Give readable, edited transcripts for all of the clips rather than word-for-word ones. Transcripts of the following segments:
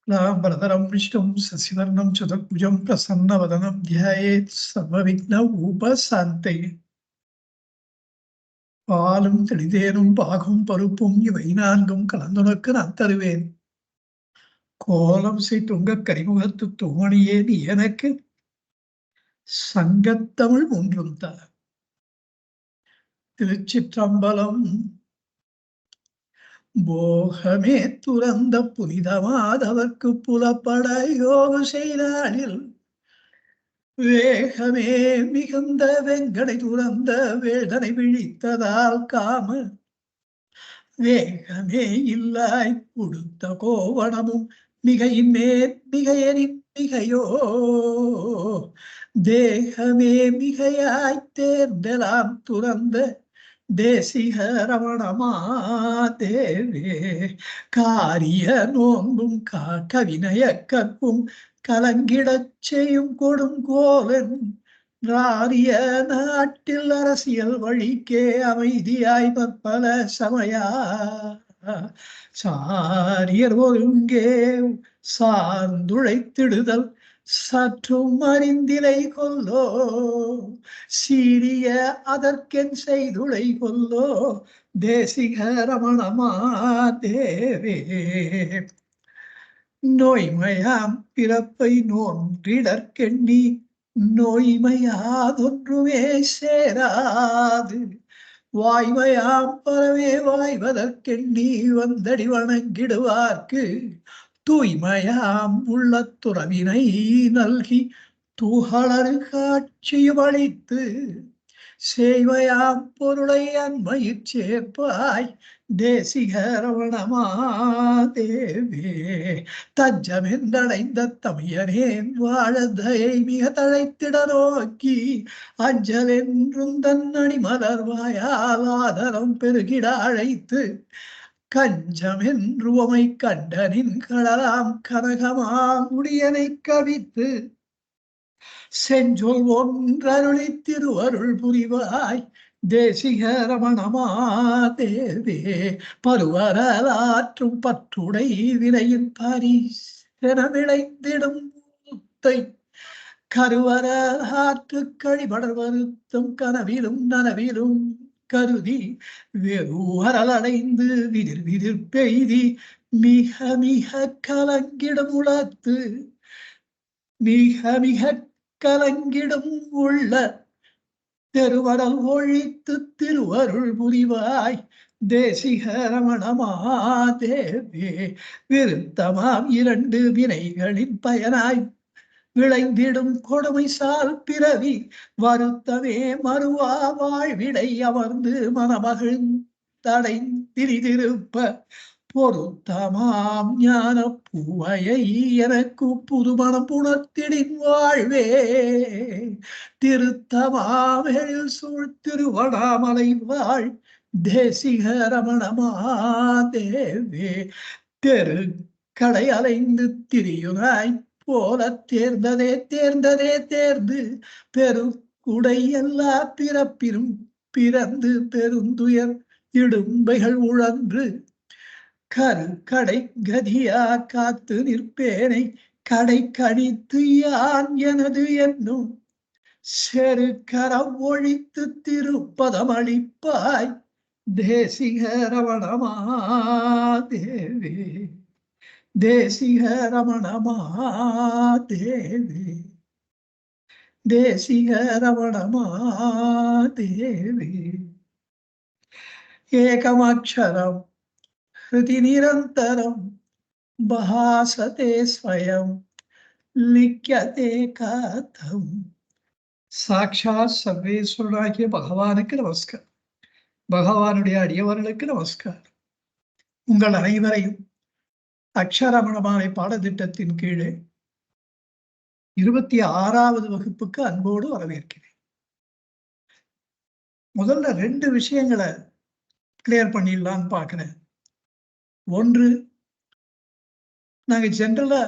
भरतरं विष्णुं शशिवर्णं चतुर्भुजं प्रसन्नवदनं ध्यायेत् सर्वविघ्न उपशान्तये பாலும் தெளிதேனும் பாகும் பருப்பும் இவை நான்கும் கலந்துனக்கு நான் தருவேன். கோலம் சீட்டுங்க கரிமுகத்து தூமணியே நீ எனக்கு சங்கத்தமிழ் ஒன்றும் தா. திருச்சிற்றம்பலம். போகமே துறந்த புனிதமாதவர்க்கு புலப்பட யோக செய்தாளில் வேகமே மிகுந்த வெங்கடை துறந்த வேதனை விழித்ததால் காம வேகமே இல்லாய் கொடுத்த கோவணமும் மிகையின் மேற் மிகையனின் மிகையோ தேகமே மிகையாய் தேர்ந்தெலாம் துறந்த தேசிக ரமணமா தேவே காரிய நோன்பும் கவினய கற்பும் கலங்கிடச் செய்யும் கொடுங்கோலன் ராரிய நாட்டில் அரசியல் வழிக்கே அமைதியாய் பற்பல சமயா சாரியர் ஒருங்கே சார்ந்துழைத்திடுதல் சற்றும் அறிந்திலை கொல்லோ சீரிய அதற்கென் செய்துளை கொல்லோ தேசிக ரமணமா தேவே நோய்மையாம் பிறப்பை நோன்றிடற்கெண்ணி நோய்மையாதொன்றுமே சேராது வாய்மையாம் பரவே வாய்வதற்கெண்ணி வந்தடி வணங்கிடுவார்க்கு தூய்மையாம் உள்ள துறவினை நல்கி தூகளறு காட்சியும் அளித்து செய்வையாம் பொருளை அன்மையிற் சேர்ப்பாய் தேசிக ரமணமா தேவே தஞ்சமென்றடைந்த தமியனேன் வாழதையை மிக தழைத்திட நோக்கி அஞ்சல் என்றும் தன்னணி மலர்வாயால் ஆதரம் பெருகிட அழைத்து கஞ்சமென்று உமை கண்டனின் கடலாம் கனகமாம் முடியனை கவித்து செஞ்சொல் ஒன்றருளி திருவருள் புரிவாய் தேசிக ரமணமா தேவே பருவரலாற்றும் பற்றுடை வினையின் பரிசென விளைந்திடும் முத்தை கருவரலாற்று கழிபடர் வருத்தம் கனவிலும் நனவிலும் கருதி வெறுவரல் அடைந்து விதிர் விதிர் பெய்தி மிக மிக கலங்கிடும் உளத்து மிக மிக கலங்கிடும் உள்ள தெருவரல் ஒழித்து திருவருள் புரிவாய் தேசிக ரமணமா தேவே விருத்தமாம் இரண்டு வினைகளின் பயனாய் விளைந்திடும் கொடுமை சால் பிறவி வருத்தமே மறுவா வாழ்விடை அமர்ந்து மனமகிழ்ந்தடைந்திருப்ப பொருத்தமாம் ஞான பூவையை எனக்கு புதுமணம் புணர்த்திடின் வாழ்வே திருத்தமாமெழில் சூழ் திருவண்ணாமலை வாழ் தேசிக ரமணமா தேவே தெரு கடை அலைந்து திரியுனாய் போல தேர்ந்ததே தேர்ந்ததே தேர்ந்து பெருக்குடை எல்லா பிறப்பிலும் பிறந்து பெருந்துயர் இடும்பைகள் உழன்று கடை கதியா காத்து நிற்பேனை கடை கணித்து யான் எனது என்னும் செரு கரம் ஒழித்து திருப்பதம் அளிப்பாய் தேசிக ரமணமா தேவே தேசிக ரமணமா தேவே தேசிக ரமணமா தேவே ஏகமக்ஷரம் ஹிருதி நிரந்தரம் பஹாசதே ஸ்வயம் லிக்யதே கதம். சாட்சாத் சர்வேஸ்வரனாகிய பகவானுக்கு நமஸ்காரம். பகவானுடைய அடியவர்களுக்கு நமஸ்காரம். உங்கள் அனைவரையும் அக்ஷரமணமாலை பாடத்திட்டத்தின் கீழே 26வது வகுப்புக்கு அன்போடு வரவேற்கிறேன். முதல்ல 2 விஷயங்களை கிளியர் பண்ணிடலான்னு பார்க்கிறேன். ஒன்று, நாங்க ஜென்ரலா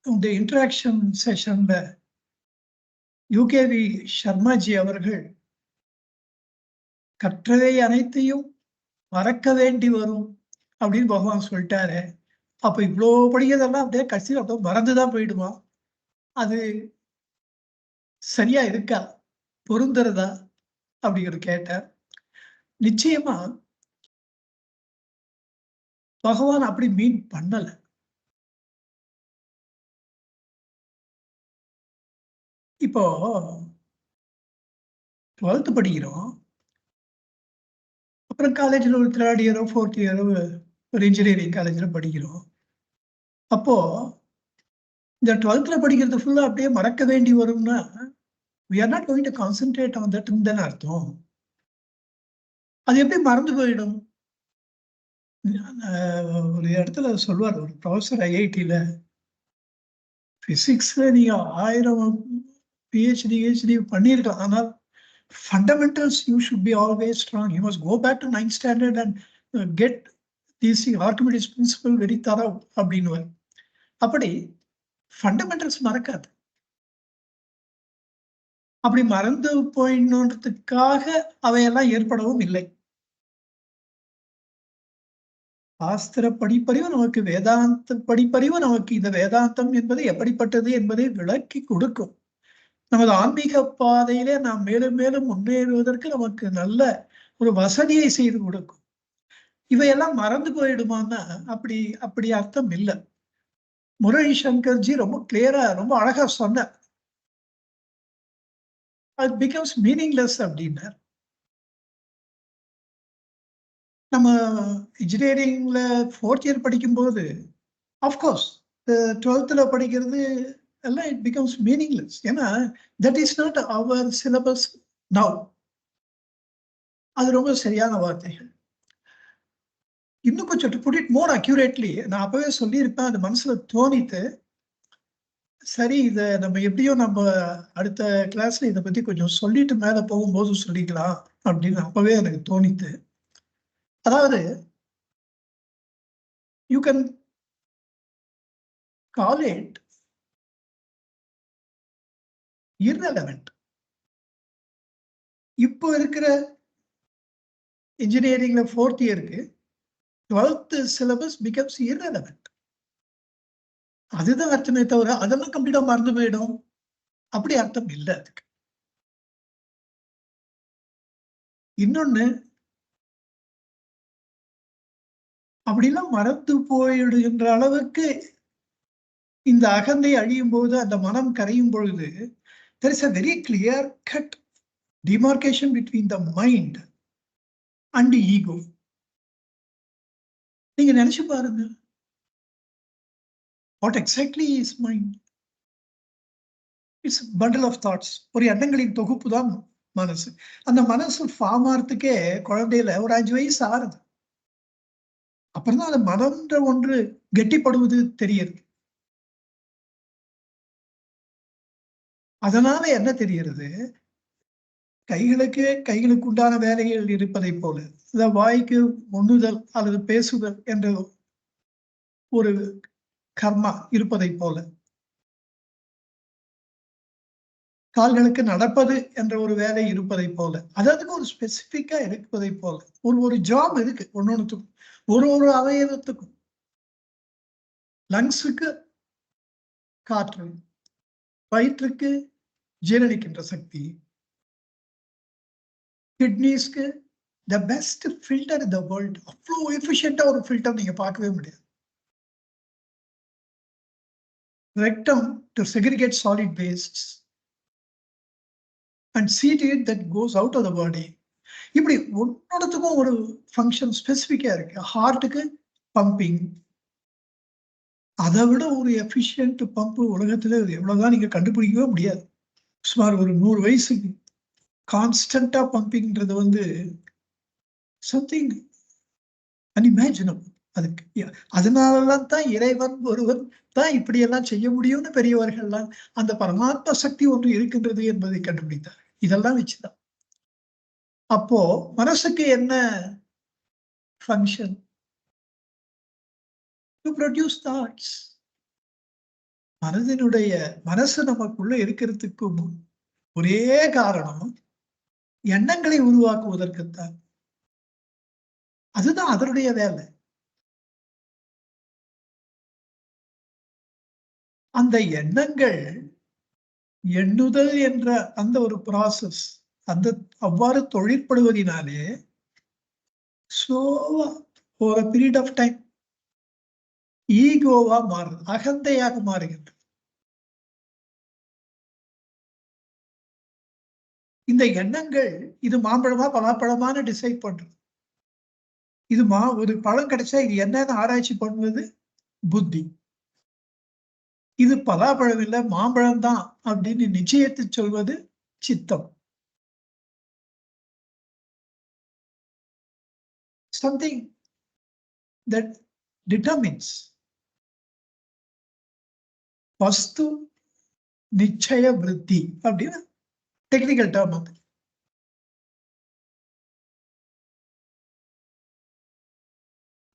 இந்த இன்டராக்ஷன் செஷன்ல யூகேவி சர்மாஜி அவர்கள் கற்றவை அனைத்தையும் மறக்க வேண்டி வரும் அப்படின்னு பகவான் சொல்லிட்டாரு. அப்ப இவ்வளோ படிக்கிறதெல்லாம் அப்படியே கடைசியில் அப்படியே மறந்துதான் போயிடுமா? அது சரியா இருக்கா? பொருந்துறதா? அப்படிங்கிறது கேட்டார். நிச்சயமா பகவான் அப்படி மீன் பண்ணல. இப்போ 12th படிக்கிறோம். அப்புறம் காலேஜ்ல ஒரு 3rd இயரோ, 4th இயரோ ஒரு இன்ஜினியரிங் காலேஜ்ல படிக்கிறோம். அப்போ இந்த 12த்ல படிக்கிறது ஃபுல்லா அப்படியே மறக்க வேண்டி வரும்னா, we are not going to concentrate on தட்ன்னு தானே அர்த்தம். அது எப்படி மறந்து போயிடும்? ஒரு இடத்துல சொல்லுவார் ஒரு ப்ரொஃபசர் ஐஐடில, பிசிக்ஸ்ல நீங்க 1000 பிஹெச்டி பண்ணியிருக்கலாம். ஆனால் fundamentals you should be always strong. You must go back to 9th standard and get these Archimedes principle very thorough அப்படின்னுவார். அப்படி ஃபண்டமெண்டல்ஸ் மறக்காது. அப்படி மறந்து போயிடணுன்றதுக்காக அவையெல்லாம் ஏற்படவும் இல்லை. சாஸ்திர படிப்பறிவு நமக்கு வேதாந்த படிப்பறிவு நமக்கு இந்த வேதாந்தம் என்பது எப்படிப்பட்டது என்பதை விளக்கி கொடுக்கும். நமது ஆன்மீக பாதையிலே நாம் மேலும் மேலும் முன்னேறுவதற்கு நமக்கு நல்ல ஒரு வசதியை செய்து கொடுக்கும். இவையெல்லாம் மறந்து போயிடுமான்னா அப்படி அப்படி அர்த்தம் இல்லை. முரளி சங்கர்ஜி ரொம்ப கிளியரா ரொம்ப அழகா சொன்னார். அது பிகம்ஸ் மீனிங்லெஸ் அப்படின்னார். நம்ம இன்ஜினியரிங்ல 4th இயர் படிக்கும்போது அஃப்கோர்ஸ் 12th படிக்கிறது எல்லாம் இட் பிகம்ஸ் மீனிங்லெஸ். ஏன்னா that is not our syllabus now. அது ரொம்ப சரியான வார்த்தைகள். இன்னும் கொஞ்சம் to put it more accurately நான் அப்பவே சொல்லியிருப்பேன். அது மனசுல தோணித்து, சரி இதை நம்ம எப்படியோ நம்ம அடுத்த கிளாஸ்ல இதை பத்தி கொஞ்சம் சொல்லிட்டு மேல போகும்போது சொல்லிக்கலாம் அப்படின்னு அப்பவே எனக்கு தோணித்து. அதாவது you can call it irrelevant. இப்போ இருக்கிற இன்ஜினியரிங்ல 4th இயருக்கு 12th சிலபஸ் பிகம்ஸ் irrelevant. அதுதான் அர்த்தமே தவிர அதெல்லாம் கம்ப்ளீட்டா மறந்து போயிடும் அப்படி அர்த்தம் இல்லை அதுக்கு. இன்னொன்னு, அப்படிலாம் மறந்து போயிடுகின்ற அளவுக்கு இந்த அகந்தை அழியும் போது அந்த மனம் கரையும் பொழுது there is a very clear cut demarcation between the mind and the ego. நீங்க நினைச்சு பாருங்க, what exactly is mind? It's a bundle of thoughts. ஒரு எண்ணங்களின் தொகுப்பு தான் மனசு. அந்த மனசு ஃபார்ம் ஆகிறதுக்கே குழந்தையில ஒரு 5 வயசு ஆறுது. அப்புறம் தான் அந்த மனம்ன்ற ஒன்று கெட்டிப்படுவது தெரியுது. அதனால என்ன தெரிகிறது? கைகளுக்கு உண்டான வேலைகள் இருப்பதை போல, இந்த வாய்க்கு உண்ணுதல் அல்லது பேசுதல் என்ற ஒரு கர்மா இருப்பதை போல, கால்களுக்கு நடப்பது என்ற ஒரு வேலை இருப்பதை போல, அதுக்கு ஒரு ஸ்பெசிபிக்கா இருப்பதை போல ஒரு ஜாப் இருக்கு ஒன்னொன்னுக்கும். ஒரு அவயவத்துக்கும். லங்ஸுக்கு காற்று, வயிற்றுக்கு ஜீரணிக்கின்ற சக்தி, கிட்னிஸ்க்கு the best filter in the world. அவ்வளோ எஃபிஷியண்டா ஒரு ஃபில்டர் நீங்க பார்க்கவே முடியாது. Rectum to segregate solid waste and seat it that goes out of the body. இப்படி ஒன்னொன்னுக்கும் ஒரு ஃபங்க்ஷன் ஸ்பெசிஃபிக்கா இருக்கு. ஹார்ட்டுக்கு பம்பிங், அதை விட ஒரு எஃபிஷியன்ட் பம்ப் உலகத்துல எவ்வளவுதான் நீங்க கண்டுபிடிக்கவே முடியாது. சுமார் ஒரு 100 வயசுக்கு கான்ஸ்டன்டா பம்பிங்ன்றது வந்து சம்திங் அன்இமேஜினபிள். அதுக்கு அதனாலதான் தான் இறைவன் ஒருவன் தான் இப்படி எல்லாம் செய்ய முடியும்னு பெரியவர்கள்லாம் அந்த பரமாத்ம சக்தி ஒன்று இருக்கின்றது என்பதை கண்டுபிடித்தார். இதெல்லாம் வச்சுதான். அப்போ மனசுக்கு என்ன ஃபங்க்ஷன்? To produce thoughts. மனசு நமக்குள்ள இருக்கிறதுக்கு ஒரே காரணம் எண்ணங்களை உருவாக்குவதற்குத்தான். அதுதான் அதனுடைய வேலை. அந்த எண்ணங்கள் எண்ணுதல் என்ற அந்த ஒரு ப்ராசஸ் அந்த அவ்வாறு தொழிற்படுவதினாலே ஸ்லோவா ஒரு பீரியட் ஆஃப் டைம் ஈகோவா மாறுது, அகந்தையாக மாறுகின்றது. இந்த எண்ணங்கள் இது மாம்பழமா பலாப்பழமான டிசைட் பண்றது. இது ஒரு பழம் கிடைச்சா இது என்னன்னு ஆராய்ச்சி பண்ணுவது புத்தி. இது பலாப்பழம் இல்ல மாம்பழம் தான் அப்படின்னு நிச்சயத்தை சொல்வது சித்தம். Something that determines. வஸ்து நிச்சய விருத்தி அப்படின்னு டெக்னிக்கல் டேர்ம் அது.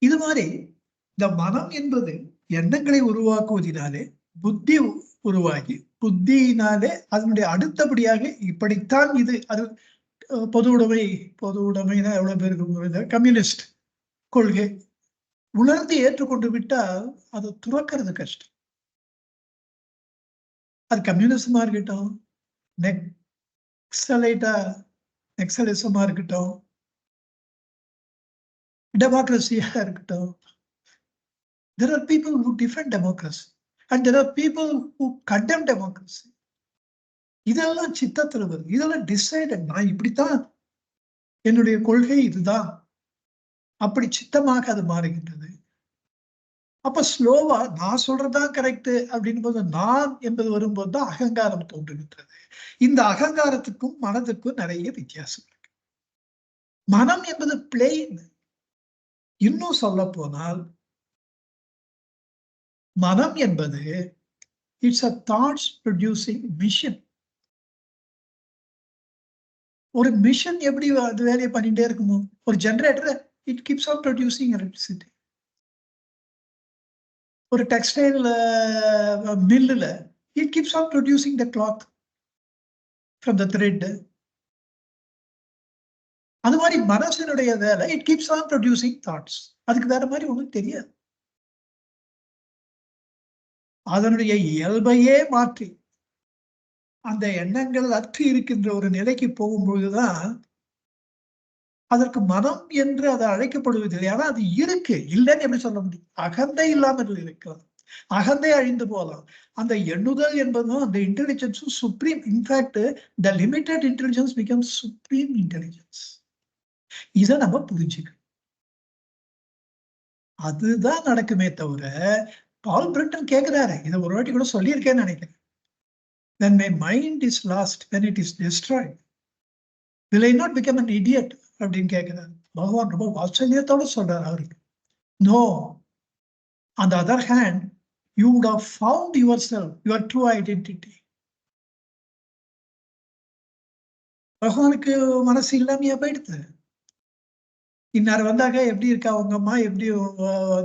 இது மாதிரி இந்த மனம் என்பது எண்ணங்களை உருவாக்குவதினாலே புத்தி உருவாகி புத்தியினாலே அதனுடைய அடுத்தபடியாக இப்படித்தான் இது அது பொது உடைமைனா எவ்வளவு பேருக்கு கம்யூனிஸ்ட் கொள்கை உணர்ந்து ஏற்றுக்கொண்டு விட்டால் அதை துறக்கிறது கஷ்டம். அது கம்யூனிசமா இருக்கட்டும், நெக்சலிசமா இருக்கட்டும், டெமோக்ரஸியா இருக்கட்டும். There are people who defend democracy and there are people who condemn democracy. இதெல்லாம் சித்தத்தில் வருது. இதெல்லாம் டிசைடட். நான் இப்படித்தான், என்னுடைய கொள்கை இதுதான், அப்படி சித்தமாக அது மாறுகின்றது. அப்ப ஸ்லோவா நான் சொல்றதுதான் கரெக்ட் அப்படின்னு போது நான் என்பது வரும்போது தான் அகங்காரம் தோன்றுகின்றது. இந்த அகங்காரத்துக்கும் மனதுக்கும் நிறைய வித்தியாசம் இருக்கு. மனம் என்பது பிளெயின். இன்னும் சொல்ல போனால் மனம் என்பது it's a thoughts producing machine. ஒரு மிஷின் எப்படி அது வேலையை பண்ணிட்டே இருக்குமோ, ஒரு generator it keeps on producing electricity. ஒரு டெக்ஸ்டைல் மில்லுல it keeps on producing the cloth from the thread. அது மாதிரி மனசனுடைய வேலை it keeps on producing thoughts. அதுக்கு வேற மாதிரி ஒன்றும் தெரியாது. அதனுடைய இயல்பையே மாற்றி அந்த எண்ணங்கள் அற்று இருக்கின்ற ஒரு நிலைக்கு போகும்பொழுதுதான் அதற்கு மனம் என்று அது அழைக்கப்படுவதில்லை. ஆனா அது இருக்கு, இல்லைன்னு எப்படி சொல்ல முடியும்? அகந்தை இல்லாமல் இருக்கலாம், அகந்தை அழிந்து போகலாம். அந்த எண்ணுதல் என்பதும் அந்த இன்டெலிஜென்ஸும் supreme. In fact the limited intelligence becomes supreme intelligence. இதை நம்ம புரிஞ்சுக்கணும். அதுதான் நடக்குமே தவிர, பால் பிரிட்டன் கேட்கிறாரு, இதை ஒரு வாட்டி கூட சொல்லியிருக்கேன்னு நினைக்கிறேன். When my mind is lost, when it is destroyed, will I not become an idiot? அப்படின்னு கேட்கிறார். பகவான் ரொம்ப வாத்சல்யத்தோட சொல்றாரு அவருக்கு. No. On the other hand, you would have found yourself, your true identity. பகவானுக்கு மனசு இல்லாமையா போயிடுது. இன்னார் வந்தாக்க எப்படி இருக்கா உங்க அம்மா, எப்படி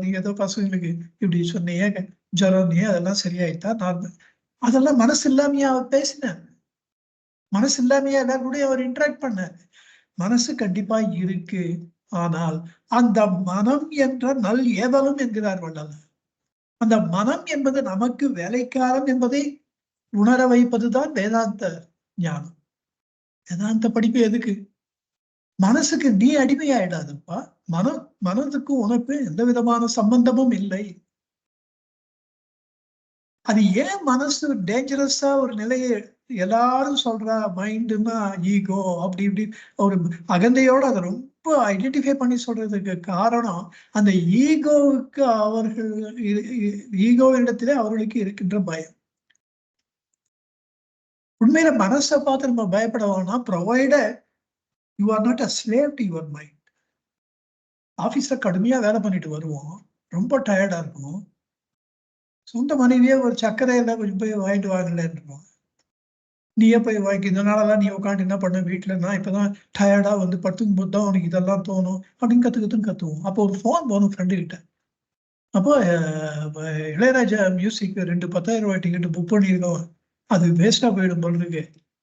நீங்க ஏதோ பசங்களுக்கு இப்படி சொன்னீங்க, ஜரம் நீ அதெல்லாம் சரியாயிட்டா, நான் அதெல்லாம் மனசு இல்லாமையா பேசினார். மனசு இல்லாமையா எல்லாரும் கூட அவர் இன்டராக்ட் பண்ணார். மனசு கண்டிப்பா இருக்கு. ஆனால் அந்த மனம் என்ற நல் ஏவலும் என்கிறார் வள்ளலார். அந்த மனம் என்பது நமக்கு வேலைக்காரன் என்பதை உணர வைப்பதுதான் வேதாந்த ஞானம். வேதாந்த படிப்பு எதுக்கு? மனசுக்கு நீ அடிமையாயிடாதப்பா. மனதுக்கு உனக்கு எந்த விதமான சம்பந்தமும் இல்லை. அது ஏன் மனசு டேஞ்சரஸா ஒரு நிலையை எல்லாரும் சொல்றா, மைண்டுன்னா ஈகோ அப்படி இப்படி ஒரு அகந்தையோட அதை ரொம்ப ஐடென்டிஃபை பண்ணி சொல்றதுக்கு காரணம் அந்த ஈகோவுக்கு ஈகோவிடத்திலே அவர்களுக்கு இருக்கின்ற பயம். உண்மையில மனசை பார்த்து நம்ம பயப்பட வேணாம். Provided you are not a slave to your mind. ஆபீஸ்ல கடுமையா வேலை பண்ணிட்டு வருவோம், ரொம்ப டயர்டா இருக்கும். சொந்த மனைவியே ஒரு சர்க்கரையில கொஞ்சம் போய் வாங்கிட்டு வாங்கலன்றோம். நீயே போய் வாங்கி, இதனாலதான் நீ உட்காந்து என்ன பண்ண வீட்டுல, நான் இப்பதான் டயர்டா வந்து படுத்துக்கும் போது தான் உனக்கு இதெல்லாம் தோணும் அப்படின்னு கத்துவோம். அப்போ ஒரு ஃபோன் போகணும் ஃப்ரெண்டு கிட்ட. அப்போ இளையராஜா மியூசிக் 2 10,000 ரூபாய் டிக்கெட் புக் பண்ணியிருக்கோம், அது வேஸ்டா போயிடும் பொழுதுக்கு,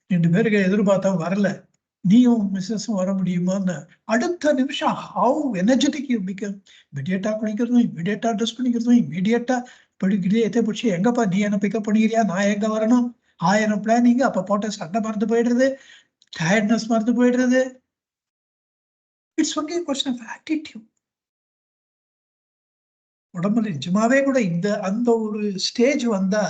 2 பேருக்கு எதிர்பார்த்தா வரல, நீயும் மிஸ்ஸஸும் வர முடியுமான்னு. அடுத்த நிமிஷம் ஹவு எனர்ஜெட்டிக் யூ பிகம். இமீடியட்டா குளிக்கிறதும், இமீடியட்டா ட்ரெஸ் பண்ணிக்கிறதும், இமீடியட்டா படிக்கிட்டே எத்த பிடிச்சி எங்கப்பா நீ என்ன பிக்கப் பண்ணிக்கிறியா, நான் எங்க வரணும், 1000 பிளானிங். அப்ப போட்ட சண்டை மறந்து போயிடுறது, டயர்ட்னஸ் மறந்து போயிடுறது. It's only question of attitude. உடம்புல நிஜமாவே கூட அந்த ஒரு ஸ்டேஜ் வந்தா,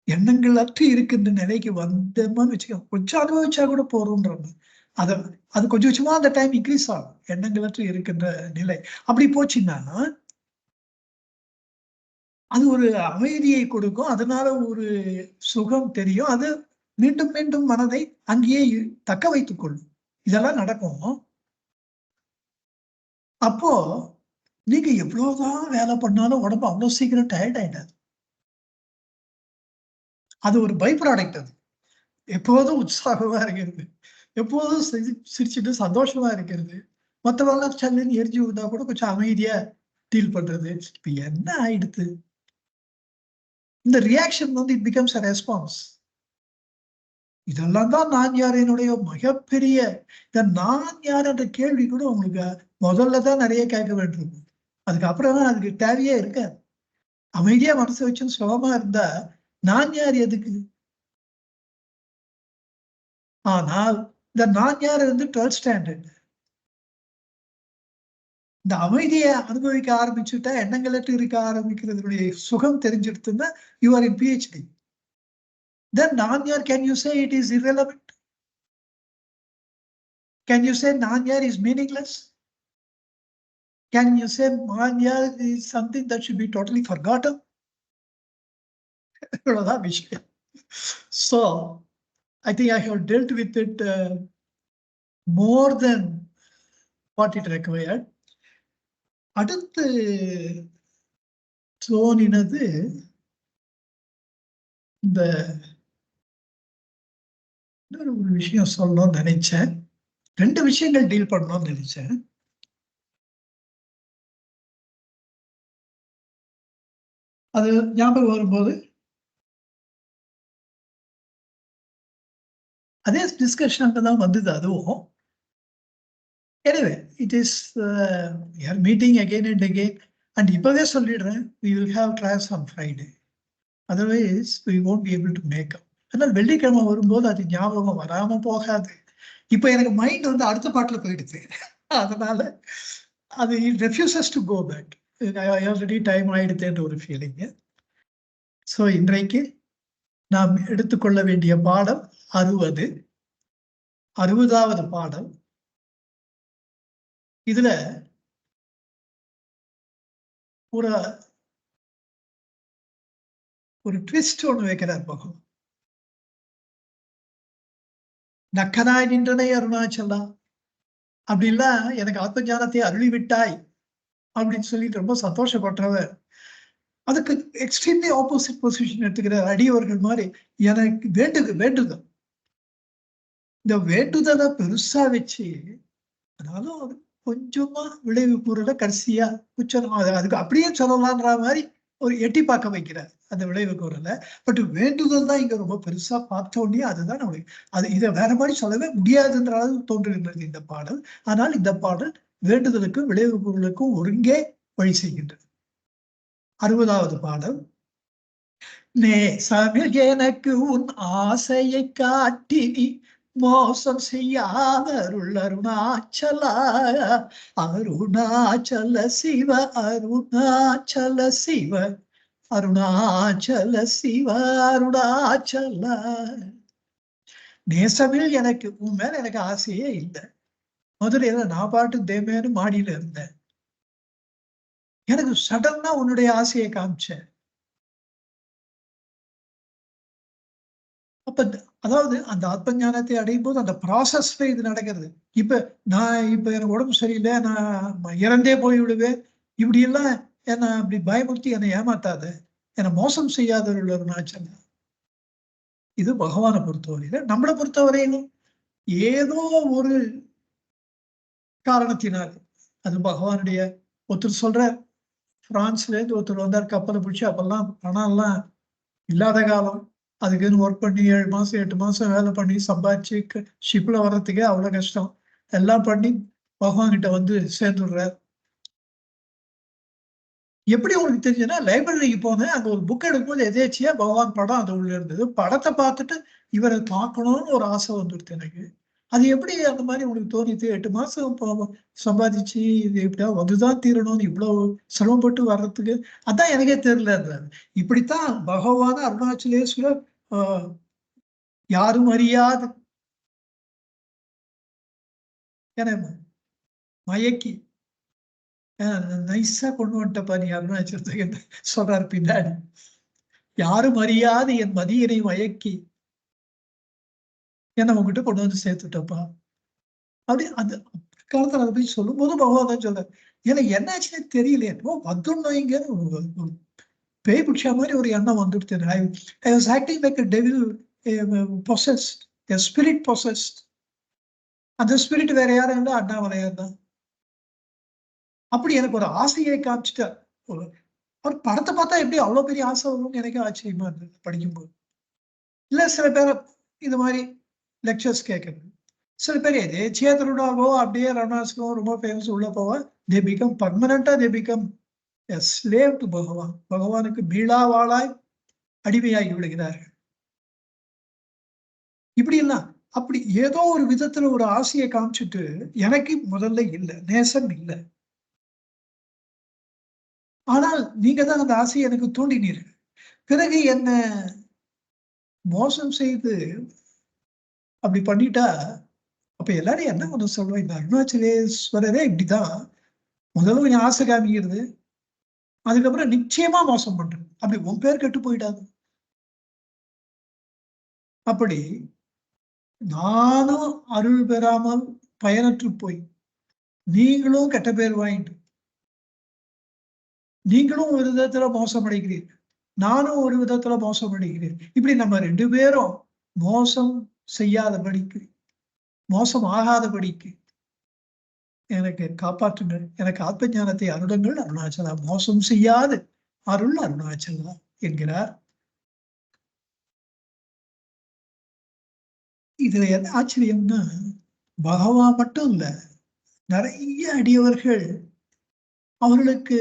எண்ணங்கள் அற்று இருக்கின்ற நிலைக்கு வந்தோம்னு வச்சுக்க, கொஞ்சம் அனுபவிச்சா கூட போறோம்ன்றாங்க. அத அது கொஞ்சம் கொஞ்சமா அந்த டைம் இன்க்ரீஸ் ஆகும், எண்ணங்கள் அற்று இருக்கின்ற நிலை. அப்படி போச்சுன்னா அது ஒரு அமைதியை கொடுக்கும். அதனால ஒரு சுகம் தெரியும். அது மீண்டும் மீண்டும் மனதை அங்கேயே தக்க வைத்துக் கொள்ளும். இதெல்லாம் நடக்கும். அப்போ நீங்க எவ்வளவுதான் வேலை பண்ணாலும் உடம்பு அவ்வளவு சீக்கிரம் டயர்ட் ஆயிடாது. அது ஒரு பை ப்ராடக்ட். அது எப்போதும் உற்சாகமா இருக்கிறது, எப்போதும் சிரிச்சுட்டு சந்தோஷமா இருக்கிறது, மற்றவங்க சல்லுன்னு எரிஞ்சு விட்டா கூட கொஞ்சம் அமைதியா டீல் பண்றது. இப்ப என்ன ஆயிடுது, இந்த ரியாக்ஷன் வந்து இட் பிகம்ஸ் அ ரெஸ்பான்ஸ். இதெல்லாம் தான் நான் யார் என்னுடைய மிகப்பெரிய, இந்த நான் யார் என்ற கேள்வி கூட உங்களுக்கு முதல்ல தான் நிறைய கேட்க வேண்டியிருக்கும். அதுக்கப்புறம் அதுக்கு தேவையே இருக்காது. அமைதியா மனசு வச்சுன்னு சுகமா இருந்தா நான் யார் எதுக்கு? ஆனால் இந்த நான் யார் வந்து 12th ஸ்டாண்டர்ட். இந்த அமைதியை அனுபவிக்க ஆரம்பிச்சுட்டா, எண்ணங்களற்று இருக்க ஆரம்பிக்கிறதுடைய சுகம் தெரிஞ்சிடுதுன்னா you are in PhD. Then நான் யார், can you say it is irrelevant? Can you say நான் யார் is meaningless? Can you say நான் யார் is something that should be totally forgotten? இவ்வளவுதான் விஷயம். So I think I have dealt with it more than what it required. அடுத்து தோணினது இந்த இன்னொரு ஒரு விஷயம் சொல்லணும்னு நினைச்சேன். 2 விஷயங்கள் டீல் பண்ணணும்னு நினைச்சேன். அது ஞாபகம் வரும்போது அதே டிஸ்கஷன் தான் வந்தது அதுவும். Anyway it is meeting again and again. And இப்பவே சொல்லிடுறேன், we will have class on Friday. Otherwise we won't be able to make up. ஆனால் வெள்ளிக்கிழமை வரும்போது அது ஞாபகம் வராம போகாது. இப்ப எனக்கு மைண்ட் வந்து அடுத்த பாட்டுல போயிடுது. அதனால அது refuses to go back. Already time ஆயிடுதுன்ற ஒரு ஃபீலிங். ஸோ இன்றைக்கு நாம் எடுத்துக்கொள்ள வேண்டிய பாடம் 60வது பாடம். இதுல ஒரு ட்விஸ்ட் ஒண்ணு வைக்கிறார் பகவான். நக்கனாய் நின்றனை அருணாச்சலா, அப்படி இல்ல எனக்கு ஆத்ம ஞானத்தை அருளி விட்டாய் அப்படின்னு சொல்லிட்டு ரொம்ப சந்தோஷப்பட்டவர். அதுக்கு எக்ஸ்ட்ரீம்லி ஆப்போசிட் பொசிஷன் எடுத்துக்கிற அடியவர்கள் மாதிரி எனக்கு வேண்டுதல். இந்த வேண்டுதலை பெருசா வச்சு, அதனாலும் அது கொஞ்சமா விளைவு கூறல, கடைசியா உச்சம் அதுக்கு அப்படியே சொல்லலான்ற மாதிரி ஒரு எட்டி பார்க்க வைக்கிறார் அந்த விளைவு கூறல. பட் வேண்டுதல் தான் இங்க ரொம்ப பெருசா பார்த்தோன்னே அதுதான் நம்மளுக்கு அது இதை வேற மாதிரி சொல்லவே முடியாதுன்ற அளவு தோன்றுகின்றது இந்த பாடல். ஆனால் இந்த பாடல் வேண்டுதலுக்கும் விளைவு கூறலுக்கும் ஒருங்கே வழி செய்கின்றது. 60வது பாடல். நேசமில் எனக்கு உன் ஆசையை காட்டி நீ மோசம் செய்யாத அருணாச்சலா, அருணாச்சல சிவ, அருணாச்சல சிவ, அருணாச்சல சிவ, அருணாச்சல. நேசமில் எனக்கு உன் மேல எனக்கு ஆசையே இல்லை. மதுரையில நான் பாட்டு தேமேனு மாடியில இருந்தேன். எனக்கு சடனா உன்னுடைய ஆசையை காமிச்சேன். அப்ப அதாவது அந்த ஆத்ம ஞானத்தை அடையும் போது அந்த ப்ராசஸ்ல இது நடக்கிறது. இப்ப எனக்கு உடம்பு சரியில்லை, நான் இறந்தே போய் விடுவேன், இப்படி எல்லாம் என்ன அப்படி பயமுறுத்தி என்னை ஏமாத்தாத, என்னை மோசம் செய்யாதவர்கள் அருணாச்சல. இது பகவானை பொறுத்தவரையில. நம்மளை பொறுத்தவரையிலும் ஏதோ ஒரு காரணத்தினால், அது பகவானுடைய ஒருத்தர் சொல்றார், பிரான்ஸ்ல இருந்து ஒருத்தர் வந்தார் கப்பலை பிடிச்சி. அப்பெல்லாம் பணம் எல்லாம் இல்லாத காலம். அதுக்குன்னு ஒர்க் பண்ணி 7 மாசம் 8 மாசம் வேலை பண்ணி சம்பாதிச்சு ஷிப்ல வர்றதுக்கே அவ்வளவு கஷ்டம். எல்லாம் பண்ணி பகவான் கிட்ட வந்து சேர்ந்துடுறார். எப்படி உங்களுக்கு தெரிஞ்சதுன்னா, லைப்ரரிக்கு போனேன். அங்க ஒரு புக் எடுக்கும்போது எதேர்ச்சியா பகவான் படம் அது உள்ள இருந்தது. படத்த பார்த்துட்டு இவர பார்க்கணும்னு ஒரு ஆசை வந்துடுது எனக்கு. அது எப்படி அந்த மாரி உங்களுக்கு தோணிச்சு? 8 மாசம் சம்பாதிச்சு இது எப்படியாவது வந்துதான் தீரணும்னு இவ்வளவு சிரமப்பட்டு வர்றதுக்கு, அதான் எனக்கே தெரியலன்றாரு. இப்படித்தான் பகவான் அருணாச்சலேஸ்வரர் அ யாரும் அறியாத என்ன மயக்கி நைஸா கொண்டு வந்துட்டப்பா நீ அருணாச்சலத்துக்கு சொல்றாரு பின்னாடி. யாரும் அறியாத என் மதியினை மயக்கி என்ன உங்ககிட்ட கொண்டு வந்து சேர்த்துட்டப்பா. அப்படி அந்த காலத்துல அதை போய் சொல்லும் போது பகவான் தான் சொல்றாரு. எனக்கு என்னாச்சுன்னே தெரியல. என்னமோ வந்துடணுங்க பேய் பிடிச்ச மாதிரி ஒரு எண்ணம் வந்துடுது. I was acting like a devil possessed, a spirit possessed. அந்த ஸ்பிரிட் வேற யாரும் இல்லை, அண்ணாமலையார் தான். அப்படி எனக்கு ஒரு ஆசையை காமிச்சிட்டார். அவர் படத்தை பார்த்தா எப்படி அவ்வளவு பெரிய ஆசை வரும்னு எனக்கே ஆச்சரியமா இருந்தது படிக்கும்போது. இல்ல சில பேர் இது மாதிரி லெக்சர்ஸ் கேட்கறது. சில பேர் எதேச்சியா திருவிழாவோ அப்படியே ரணாஸ்கோ ரொம்ப ஃபேமஸ் உள்ள போவா. தே பிகம் பர்மனண்டா they become a slave to Bhagavan. பகவானுக்கு மீளாவாளாய் அடிமையாகி விடுகிறார்கள். இப்படி எல்லாம் அப்படி ஏதோ ஒரு விதத்துல ஒரு ஆசையை காமிச்சிட்டு எனக்கு முதல்ல இல்லை, நேசம் இல்லை. ஆனால் நீங்க தான் அந்த ஆசையை எனக்கு தூண்டினீர்கள். பிறகு என்ன மோசம் செய்து அப்படி பண்ணிட்டா அப்ப எல்லாரும் என்ன ஒண்ணு சொல்லுவோம், இந்த அருணாச்சலேஸ்வரரே இப்படிதான் முதல்ல கொஞ்சம் ஆசை காமிக்கிறது, அதுக்கப்புறம் நிச்சயமா மோசம் பண்றது. அப்படி உன் பேர் கெட்டு போயிடாது. அப்படி நானும் அருள் பெறாமல் பயனற்று போய் நீங்களும் கெட்ட பேர் வாங்கிட்டு நீங்களும் ஒரு விதத்துல மோசமடைகிறீர்கள், நானும் ஒரு விதத்துல மோசமடைகிறேன். இப்படி நம்ம 2 பேரும் மோசம் செய்யாதபடிக்கு, மோசம் ஆகாதபடிக்கு எனக்கு காப்பாற்றுங்கள், எனக்கு ஆத்ம ஞானத்தை அருளுங்கள் அருணாச்சலா, மோசம் செய்யாது அருள் அருணாச்சலா என்கிறார். இதுல என்ன ஆச்சரியம்னா, பகவான் மட்டும் இல்ல, நிறைய அடியவர்கள் அவர்களுக்கு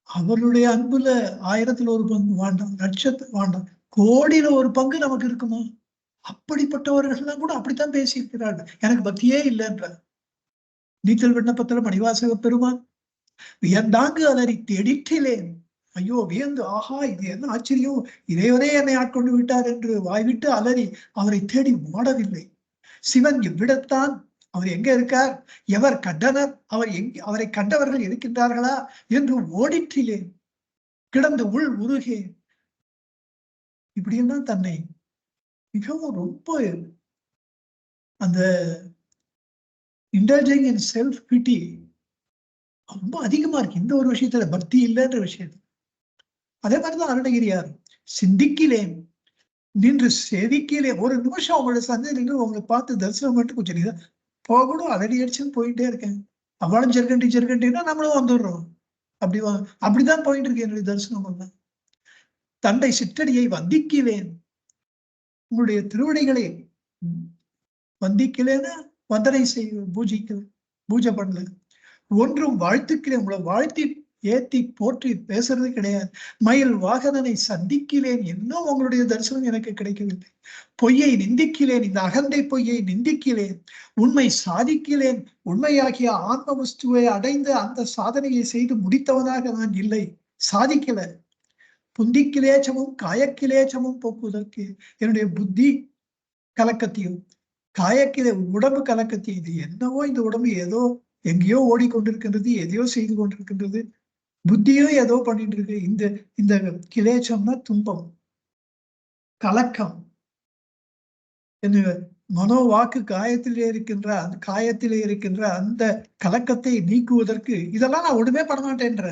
அவருடைய அன்புல 1000ல் 1 பங்கு வேண்டாம், லட்சத்து வேண்டாம், கோடியில 1 பங்கு நமக்கு இருக்குமா? அப்படிப்பட்டவர்கள் எல்லாம் கூட அப்படித்தான் பேசியிருக்கிறார்கள். எனக்கு பக்தியே இல்லைன்ற நீச்சல் விண்ணப்பத்துல மணிவாசக பெருமான் வியந்தாங்கு அலறி தேடிற்றிலேன். ஐயோ வியந்து, ஆஹா இது என்ன ஆச்சரியம், இறைவனே என்னை ஆட்கொண்டு விட்டார் என்று வாய்விட்டு அலறி அவரை தேடி ஓடவில்லை. சிவன் எவ்விடத்தான், அவர் எங்க இருக்கார், எவர் கண்டனர், அவரை கண்டவர்கள் இருக்கின்றார்களா என்று ஓடிற்றிலேன், கிடந்து உள் உருகேன். இப்படியெல்லாம் தன்னை மிகவும் ரொம்ப அந்த இன்டர்ஜிங் இன் செல்ஃப் பிட்டி ரொம்ப அதிகமா இருக்கு இந்த ஒரு விஷயத்துல, பக்தி இல்லைன்ற விஷயத்துல. அதே மாதிரிதான் அருணகிரியார். சிந்திக்கிலேன் நின்று செவிக்கிலேன். ஒரு நிமிஷம் அவங்களோட சந்தை நின்று உங்களை பார்த்து தரிசனம் பண்ணிட்டு கொஞ்சம் நீங்க போகணும் அலடி அடிச்சுன்னு போயிட்டே இருக்கேன். அவளும் ஜெர்கண்டின்னா நம்மளும் வந்துடுறோம். அப்படி அப்படிதான் போயிட்டு இருக்கு என்னுடைய தரிசனம் பண்ண. தந்தை சிற்றடியை வந்திக்கிலேன், உங்களுடைய திருவடிகளை வந்திக்கலேன்னு வந்தனை செய்ய பூஜை பண்ணல. ஒன்றும் வாழ்த்துக்கிறேன், உங்களை வாழ்த்தி ஏத்தி போற்றி பேசுறது கிடையாது. மயில் வாகனனை சந்திக்கிறேன், இன்னும் உங்களுடைய தரிசனம் எனக்கு கிடைக்கவில்லை. பொய்யை நிந்திக்கிறேன், இந்த அகந்தை பொய்யை நிந்திக்கிறேன், உண்மை சாதிக்கிறேன், உண்மையாகிய ஆன்ம வஸ்துவை அடைந்து அந்த சாதனையை செய்து முடித்தவனாக நான் இல்லை, சாதிக்கல. புந்திக்கிலேச்சமும் காயக்கிலேச்சமும் போக்குவதற்கு என்னுடைய புத்தி கலக்கத்தையும் காயக்கிலே உடம்பு கலக்கத்தையும், இது என்னவோ இந்த உடம்பு ஏதோ எங்கேயோ ஓடிக்கொண்டிருக்கின்றது, எதையோ செய்து கொண்டிருக்கின்றது, புத்தியோ ஏதோ பண்ணிட்டு இருக்கு. இந்த இந்த கிளேச்சம்னா துன்பம், கலக்கம். மனோ வாக்கு காயத்திலே இருக்கின்ற அந்த காயத்திலே இருக்கின்ற அந்த கலக்கத்தை நீக்குவதற்கு இதெல்லாம் நான் ஒண்ணுமே பண்ண மாட்டேன்ற.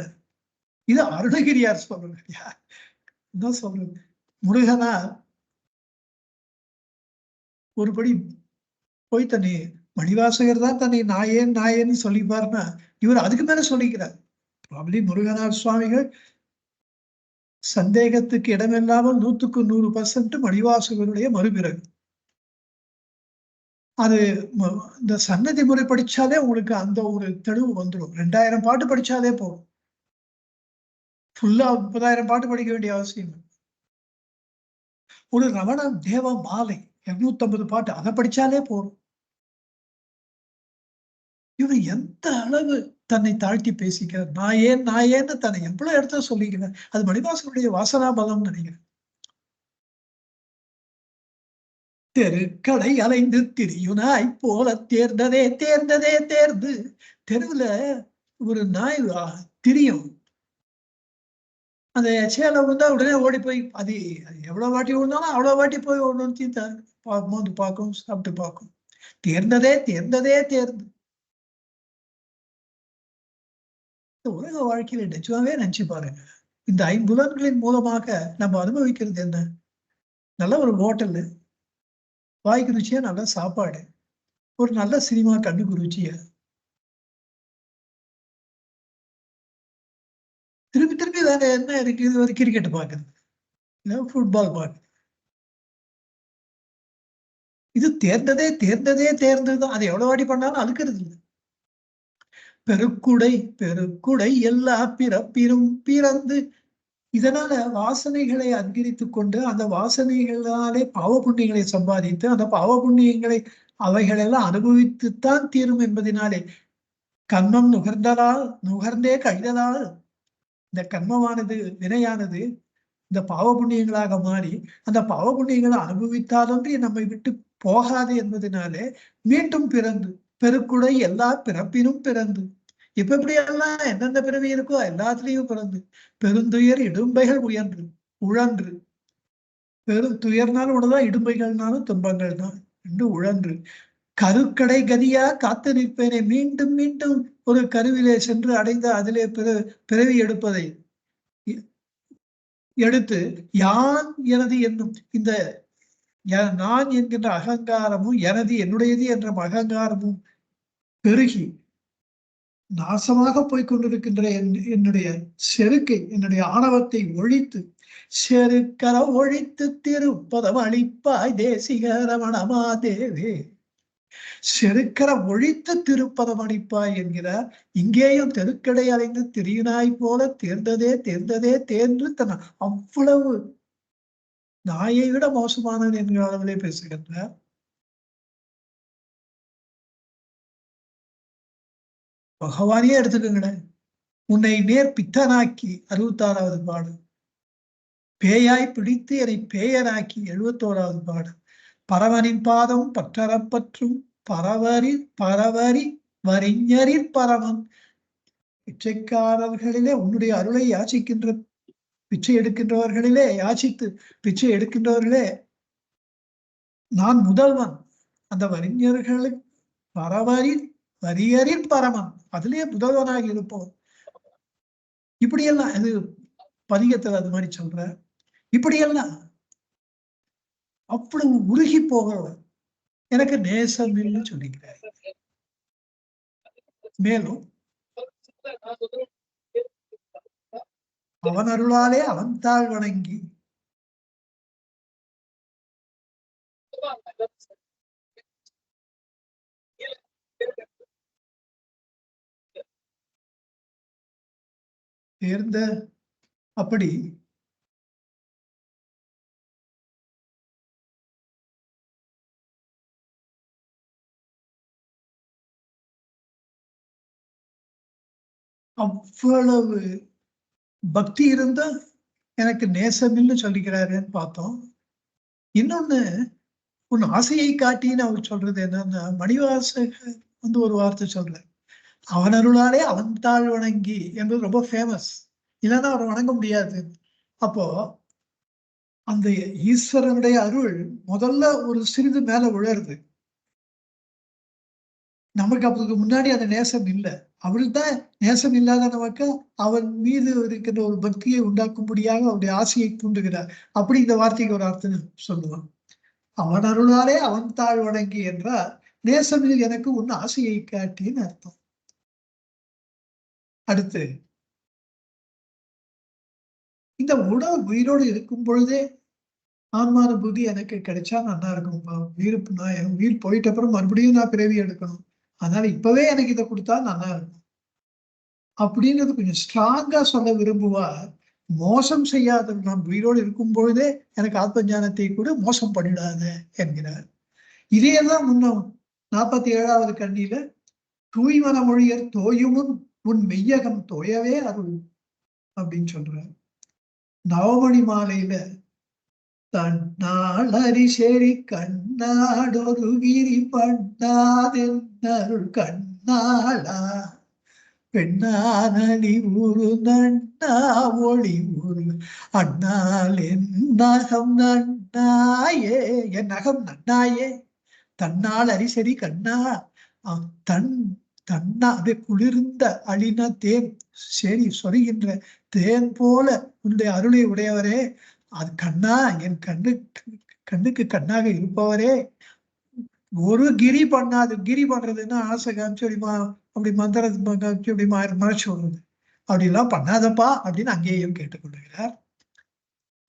இது அருணகிரியார் சொல்றது. என்ன சொல்றது, முருகனா ஒருபடி போய் தன்னை மணிவாசகர் தான் தன்னை நாயேன்னு சொல்லிப்பாருன்னா இவர் அதுக்கு மேல சொல்லிக்கிறார். ப்ராபப்லி முருகனார் சுவாமிகள் சந்தேகத்துக்கு இடமில்லாமல் 100க்கு 100% மணிவாசகருடைய மறுபிறகு. அது இந்த சன்னதி முறை படிச்சாலே உங்களுக்கு அந்த ஒரு தெளிவு வந்துடும். 2000 பாட்டு படிச்சாலே போதும். ஃபுல்லா 30,000 பாட்டு படிக்க வேண்டிய அவசியம். ஒரு ரமண தேவ மாலை 250 பாட்டு அதை படிச்சாலே போதும். இவர் எந்த அளவு தன்னை தாழ்த்தி பேசிக்கிறார். நான் ஏன்னு தன்னை எவ்வளவு இடத்துல சொல்லிக்கிறேன். அது மணிவாசனுடைய வாசனா பலம் நினைக்கிறேன். தெருக்கடை அலைந்து திரியுனாய் போல தேர்ந்ததே தேர்ந்து தெருவுல ஒரு நாய் திரியும். அந்த சேலை வந்தா உடனே ஓடி போய் அது எவ்வளவு வாட்டி ஓடினாலும் அவ்வளவு வாட்டி போய் ஒன்று மோந்து பார்க்கும், சாப்பிட்டு பார்க்கும். தேர்ந்ததே தேர்ந்து. உலக வாழ்க்கையில நிஜமாவே நினைச்சு பாருங்க. இந்த 5 மூலமாக நம்ம அனுபவிக்கிறது என்ன? நல்ல ஒரு ஹோட்டலு, வாய்க்கு ருச்சியா நல்ல சாப்பாடு, ஒரு நல்ல சினிமா கண்ணுக்கு ருச்சியா, திருப்பி வேற என்ன இருக்கு? ஒரு கிரிக்கெட் பாக்குறது, ஃபுட்பால் பாக்குறது. இது தேர்ந்ததுதான். அது எவ்வளவு வாட்டி பண்ணாலும் அழுக்கிறது இல்லை. பெருக்குடை எல்லா பிறப்பினும் பிறந்து. இதனால வாசனைகளை அதிகரித்துக் கொண்டு அந்த வாசனைகளாலே பாவ புண்ணியங்களை சம்பாதித்து அந்த பாவ புண்ணியங்களை அவைகளெல்லாம் அனுபவித்துத்தான் தீரும் என்பதனாலே கர்மம் நுகர்ந்தே கழிதலால் இந்த கர்மமானது வினையானது இந்த பாவ புண்ணியங்களாக மாறி அந்த பாவ புண்ணியங்களை அனுபவித்தாலொன்றி நம்மை விட்டு போகாது என்பதனாலே மீண்டும் பிறந்து பெருக்குடை எல்லா பிறப்பினும் பிறந்து இப்ப எப்படியெல்லாம் எந்தெந்த பிறவி இருக்கோ எல்லாத்துலயும் பிறந்து பெருந்துயர் இடும்பைகள் உழன்று பெருந்துயர்னாலும் உடதான் இடும்பைகள்னாலும் துன்பங்கள் தான் என்று உழன்று கருக்கடை கதியா காத்து நிற்பேனே மீண்டும் மீண்டும் ஒரு கருவிலே சென்று அடைந்த அதிலே பிறவி எடுப்பதை எடுத்து யான் எனது என்னும் இந்த நான் என்கின்ற அகங்காரமும் எனது என்னுடையது என்ற அகங்காரமும் பெருகி நாசமாக போய்கொண்டிருக்கின்ற என்னுடைய செருக்கை, என்னுடைய ஆணவத்தை ஒழித்து செருக்கர ஒழித்து திருப்பதம் அளிப்பாய் தேசிக ரமணமா தேவே. செருக்கர ஒழித்து திருப்பதம் அளிப்பாய் என்கிறார். இங்கேயும் தெருக்கடை அலைந்து திரியினாய் போல தேர்ந்ததே தேர்ந்து தன் அவ்வளவு நாயை விட மோசமானவன் என்கிற அளவிலே பேசுகின்றார். பகவானே எடுத்துக்கங்களேன். உன்னை நேர் பித்தனாக்கி 66வது பாடல், பேயாய் பிடித்து என்னை பேயனாக்கி 71வது பாடல், பரவனின் பாதம் பற்றறப்பற்றும் பரவரி வரிஞரில் பரவன். பிச்சைக்காரர்களிலே உன்னுடைய அருளை யாச்சிக்கின்ற பிச்சை எடுக்கின்றவர்களிலே யாச்சித்து பிச்சை எடுக்கின்றவர்களே நான் முதல்வன். அந்த வரிஞர்களுக்கு வரியரில் பரமன், அதிலேயே முதல்வனாக இருப்போம். இப்படியெல்லாம் அது பதிகத்தில் அது மாதிரி சொல்ற. இப்படியெல்லாம் அவ்வளவு உருகி போகிறவர் எனக்கு நேசம் இல்லை சொல்லிக்கிறார். மேலும் அவன் அருளாலே அவன் தாழ் வணங்கி தேர்ந்த அப்படி அவ்வளவு பக்தி இருந்தா எனக்கு நேசமில்னு சொல்லிக்கிறாருன்னு பார்த்தோம். இன்னொன்னு உன் ஆசையை காட்டின்னு அவர் சொல்றது என்னன்னா, மணிவாசகர் ஒரு வார்த்தை சொல்ற, அவன் அருளாலே அவன் தாழ் வணங்கி என்பது ரொம்ப ஃபேமஸ். இல்லைன்னா அவரை வணங்க முடியாது. அப்போ அந்த ஈஸ்வரனுடைய அருள் முதல்ல ஒரு சிறிது மேல விழருது. நமக்கு அதுக்கு முன்னாடி அந்த நேசம் இல்லை. அவளுக்கு தான் நேசம் இல்லாத நமக்கு அவன் மீது இருக்கின்ற ஒரு பக்தியை உண்டாக்கும்படியாக அவருடைய ஆசையை தூண்டுகிறார். அப்படி இந்த வார்த்தைக்கு ஒரு அர்த்தம் சொல்லுவான். அவன் அருளாலே அவன் தாழ் வணங்கி என்றால் நேசமில் எனக்கு உன் ஆசையை காட்டின்னு அர்த்தம். அடுத்து இந்த உடல் உயிரோடு இருக்கும் பொழுதே ஆன்மான புத்தி எனக்கு கிடைச்சா நல்லா இருக்கும்ப்பா. உயிர் போயிட்ட அப்புறம் மறுபடியும் நான் பிறவி எடுக்கணும், அதனால இப்பவே எனக்கு இதை கொடுத்தா நல்லா இருக்கும் அப்படின்றது கொஞ்சம் ஸ்ட்ராங்கா சொல்ல விரும்புவார். மோசம் செய்யாத நான் உயிரோடு இருக்கும் பொழுதே எனக்கு ஆத்ம ஞானத்தை கூட மோசம் பண்ணிடாத என்கிறார். இதேதான் முன்னும் 47வது கண்ணியில தூய்மன மொழியர் தோயுமுன் உன் மெய்யகம் தோயவே அருள் அப்படின்னு சொல்றாரு. நவமணி மாலையில தன்னாள் அரிசேரி கண்ணாடொரு கிரி பண்ணாதென்னருள் கண்ணாளா பெண்ணானி ஊரு நன்னா ஒளி ஊரு அண்ணால் என் நகம் நன்னாயே என் நகம் நன்னாயே தன்னால் அரிசரி கண்ணா தன் தன்னா அப்படியே குளிர்ந்த அழின தேன் சரி சொருகின்ற தேன் போல உன்னுடைய அருளை உடையவரே அது கண்ணா என் கண்ணுக்கு கண்ணாக இருப்பவரே ஒரு கிரி பண்ணாது கிரி பண்றதுன்னா ஆசை காமிச்சு அப்படி மந்திரத்தை காமிச்சு அப்படி மறைச்சு விடுறது அப்படிலாம் பண்ணாதப்பா அப்படின்னு அங்கேயும் கேட்டுக்கொள்கிறார்.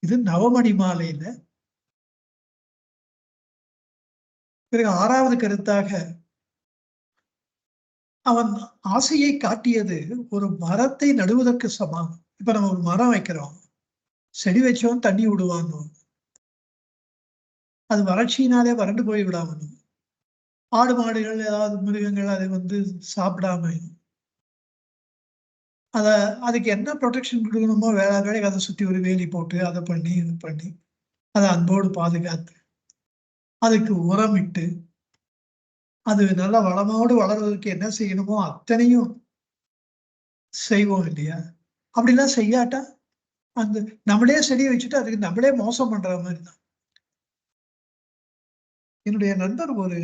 இது நவமணி மாலையில. பிறகு 6வது கருத்தாக அவன் ஆசையை காட்டியது ஒரு மரத்தை நடுவதற்கு சமம். இப்ப நம்ம ஒரு மரம் வைக்கிறோம், செடி வச்சோம், தண்ணி விடுவாங்க, அது வறட்சியினாலே வறண்டு போய் விடாம ஆடு மாடுகள் ஏதாவது மிருகங்கள் அதை சாப்பிடாம அதுக்கு என்ன ப்ரொடெக்ஷன் கொடுக்கணுமோ வேலைக்கு அதை சுற்றி ஒரு வேலி போட்டு அதை பண்ணி இது பண்ணி அதை அன்போடு பாதுகாத்து அதுக்கு உரமிட்டு அது நல்லா வளமோடு வளர்வதற்கு என்ன செய்யணுமோ அத்தனையும் செய்வோம் இல்லையா? அப்படிலாம் செய்யாட்டா அந்த நம்மளே செடியை வச்சுட்டு அதுக்கு நம்மளே மோசம் பண்ற மாதிரி தான். என்னுடைய நண்பர் ஒரு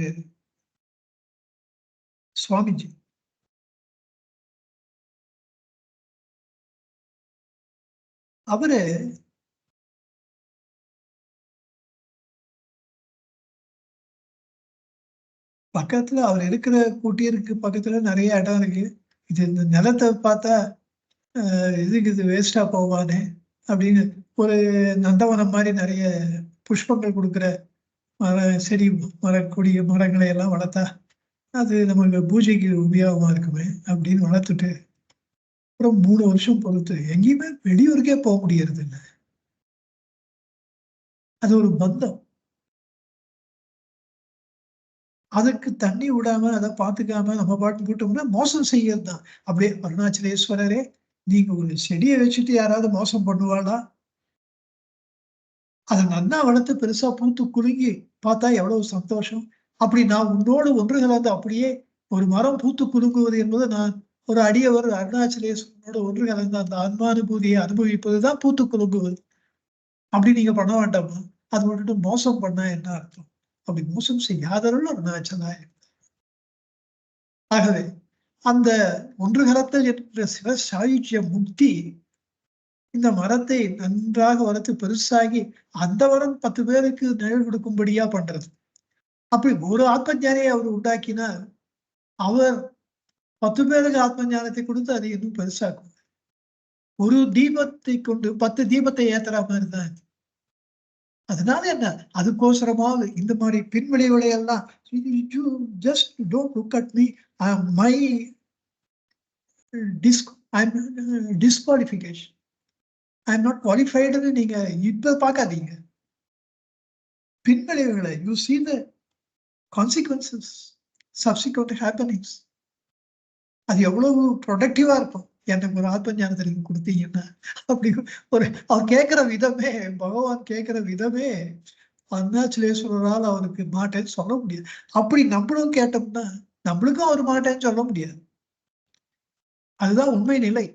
சுவாமிஜி, அவரு பக்கத்துல அவர் இருக்கிற குட்டியருக்கு பக்கத்துல நிறைய இடம் இருக்கு. இது இந்த நிலத்தை பார்த்தா இதுக்கு இது வேஸ்டா போவானே அப்படின்னு ஒரு நந்தவனம் மாதிரி நிறைய புஷ்பங்கள் கொடுக்குற செடி மரங்களை எல்லாம் வளர்த்தா அது நமக்கு பூஜைக்கு உபயோகமா இருக்குமே அப்படின்னு வளர்த்துட்டு அப்புறம் 3 வருஷம் பொறுத்து எங்கேயுமே வெளியூருக்கே போக முடியறது இல்லை. அது ஒரு பந்தம். அதுக்கு தண்ணி விடாம அதை பார்த்துக்காம நம்ம பாட்டு போட்டோம்னா மோசம் செய்யறது தான். அப்படியே அருணாச்சலேஸ்வரரே நீங்க ஒரு செடியை வச்சுட்டு யாராவது மோசம் பண்ணுவாளா? அதை நன்னா வளர்த்து பெருசா பூத்து குலுங்கி பார்த்தா எவ்வளவு சந்தோஷம். அப்படி நான் உன்னோடு ஒன்று கலந்து அப்படியே ஒரு மரம் பூத்து குலுங்குவது என்பது நான் ஒரு அடியவர் அருணாச்சலேஸ்வரனோட ஒன்று கலந்து அந்த ஆன்மானுபூதியை அனுபவிப்பதுதான் பூத்து குலுங்குவது. அப்படி நீங்க பண்ண வேண்டாமா? அது வந்துட்டு மோசம் பண்ணா என்ன அர்த்தம்? அப்படி மோசம் செய்யாதவர்கள் அருணாச்சலாய. ஆகவே அந்த ஒன்று கலத்தல் என்ற சிவ சாயுஜ்ய முக்தி இந்த மரத்தை நன்றாக வளர்த்து பெருசாகி அந்த மரம் 10 பேருக்கு நிழல் கொடுக்கும்படியா பண்றது. அப்படி ஒரு ஆத்ம ஞானியை அவர் உண்டாக்கினால் அவர் 10 பேருக்கு ஆத்ம ஞானத்தை கொடுத்து அதை இன்னும் பெருசாக்கும். ஒரு தீபத்தை கொண்டு 10 தீபத்தை ஏத்துற மாதிரி தான். அதனால என்ன, அதுக்கோசரமாக இந்த மாதிரி பின்விளைவுகளை எல்லாம் just don't look at me, my disqualification, I am not குவாலிஃபைடுன்னு நீங்க இப்ப பார்க்காதீங்க. பின்விளைவுகளை you see the consequences, subsequent happenings. அது எவ்வளவு ப்ரொடக்டிவா இருக்கும். எனக்கு ஒரு ஆத்ம ஞானத்தை நீங்க கொடுத்தீங்கன்னா அப்படி ஒரு அவர் கேட்கிற விதமே, பகவான் கேட்கிற விதமே அருணாச்சலேஸ்வரரால் அவருக்கு மாட்டேன்னு சொல்ல முடியாது. அப்படி நம்மளும் கேட்டோம்னா நம்மளுக்கும் அவர் மாட்டேன்னு சொல்ல முடியாது. அதுதான் உண்மை நிலை.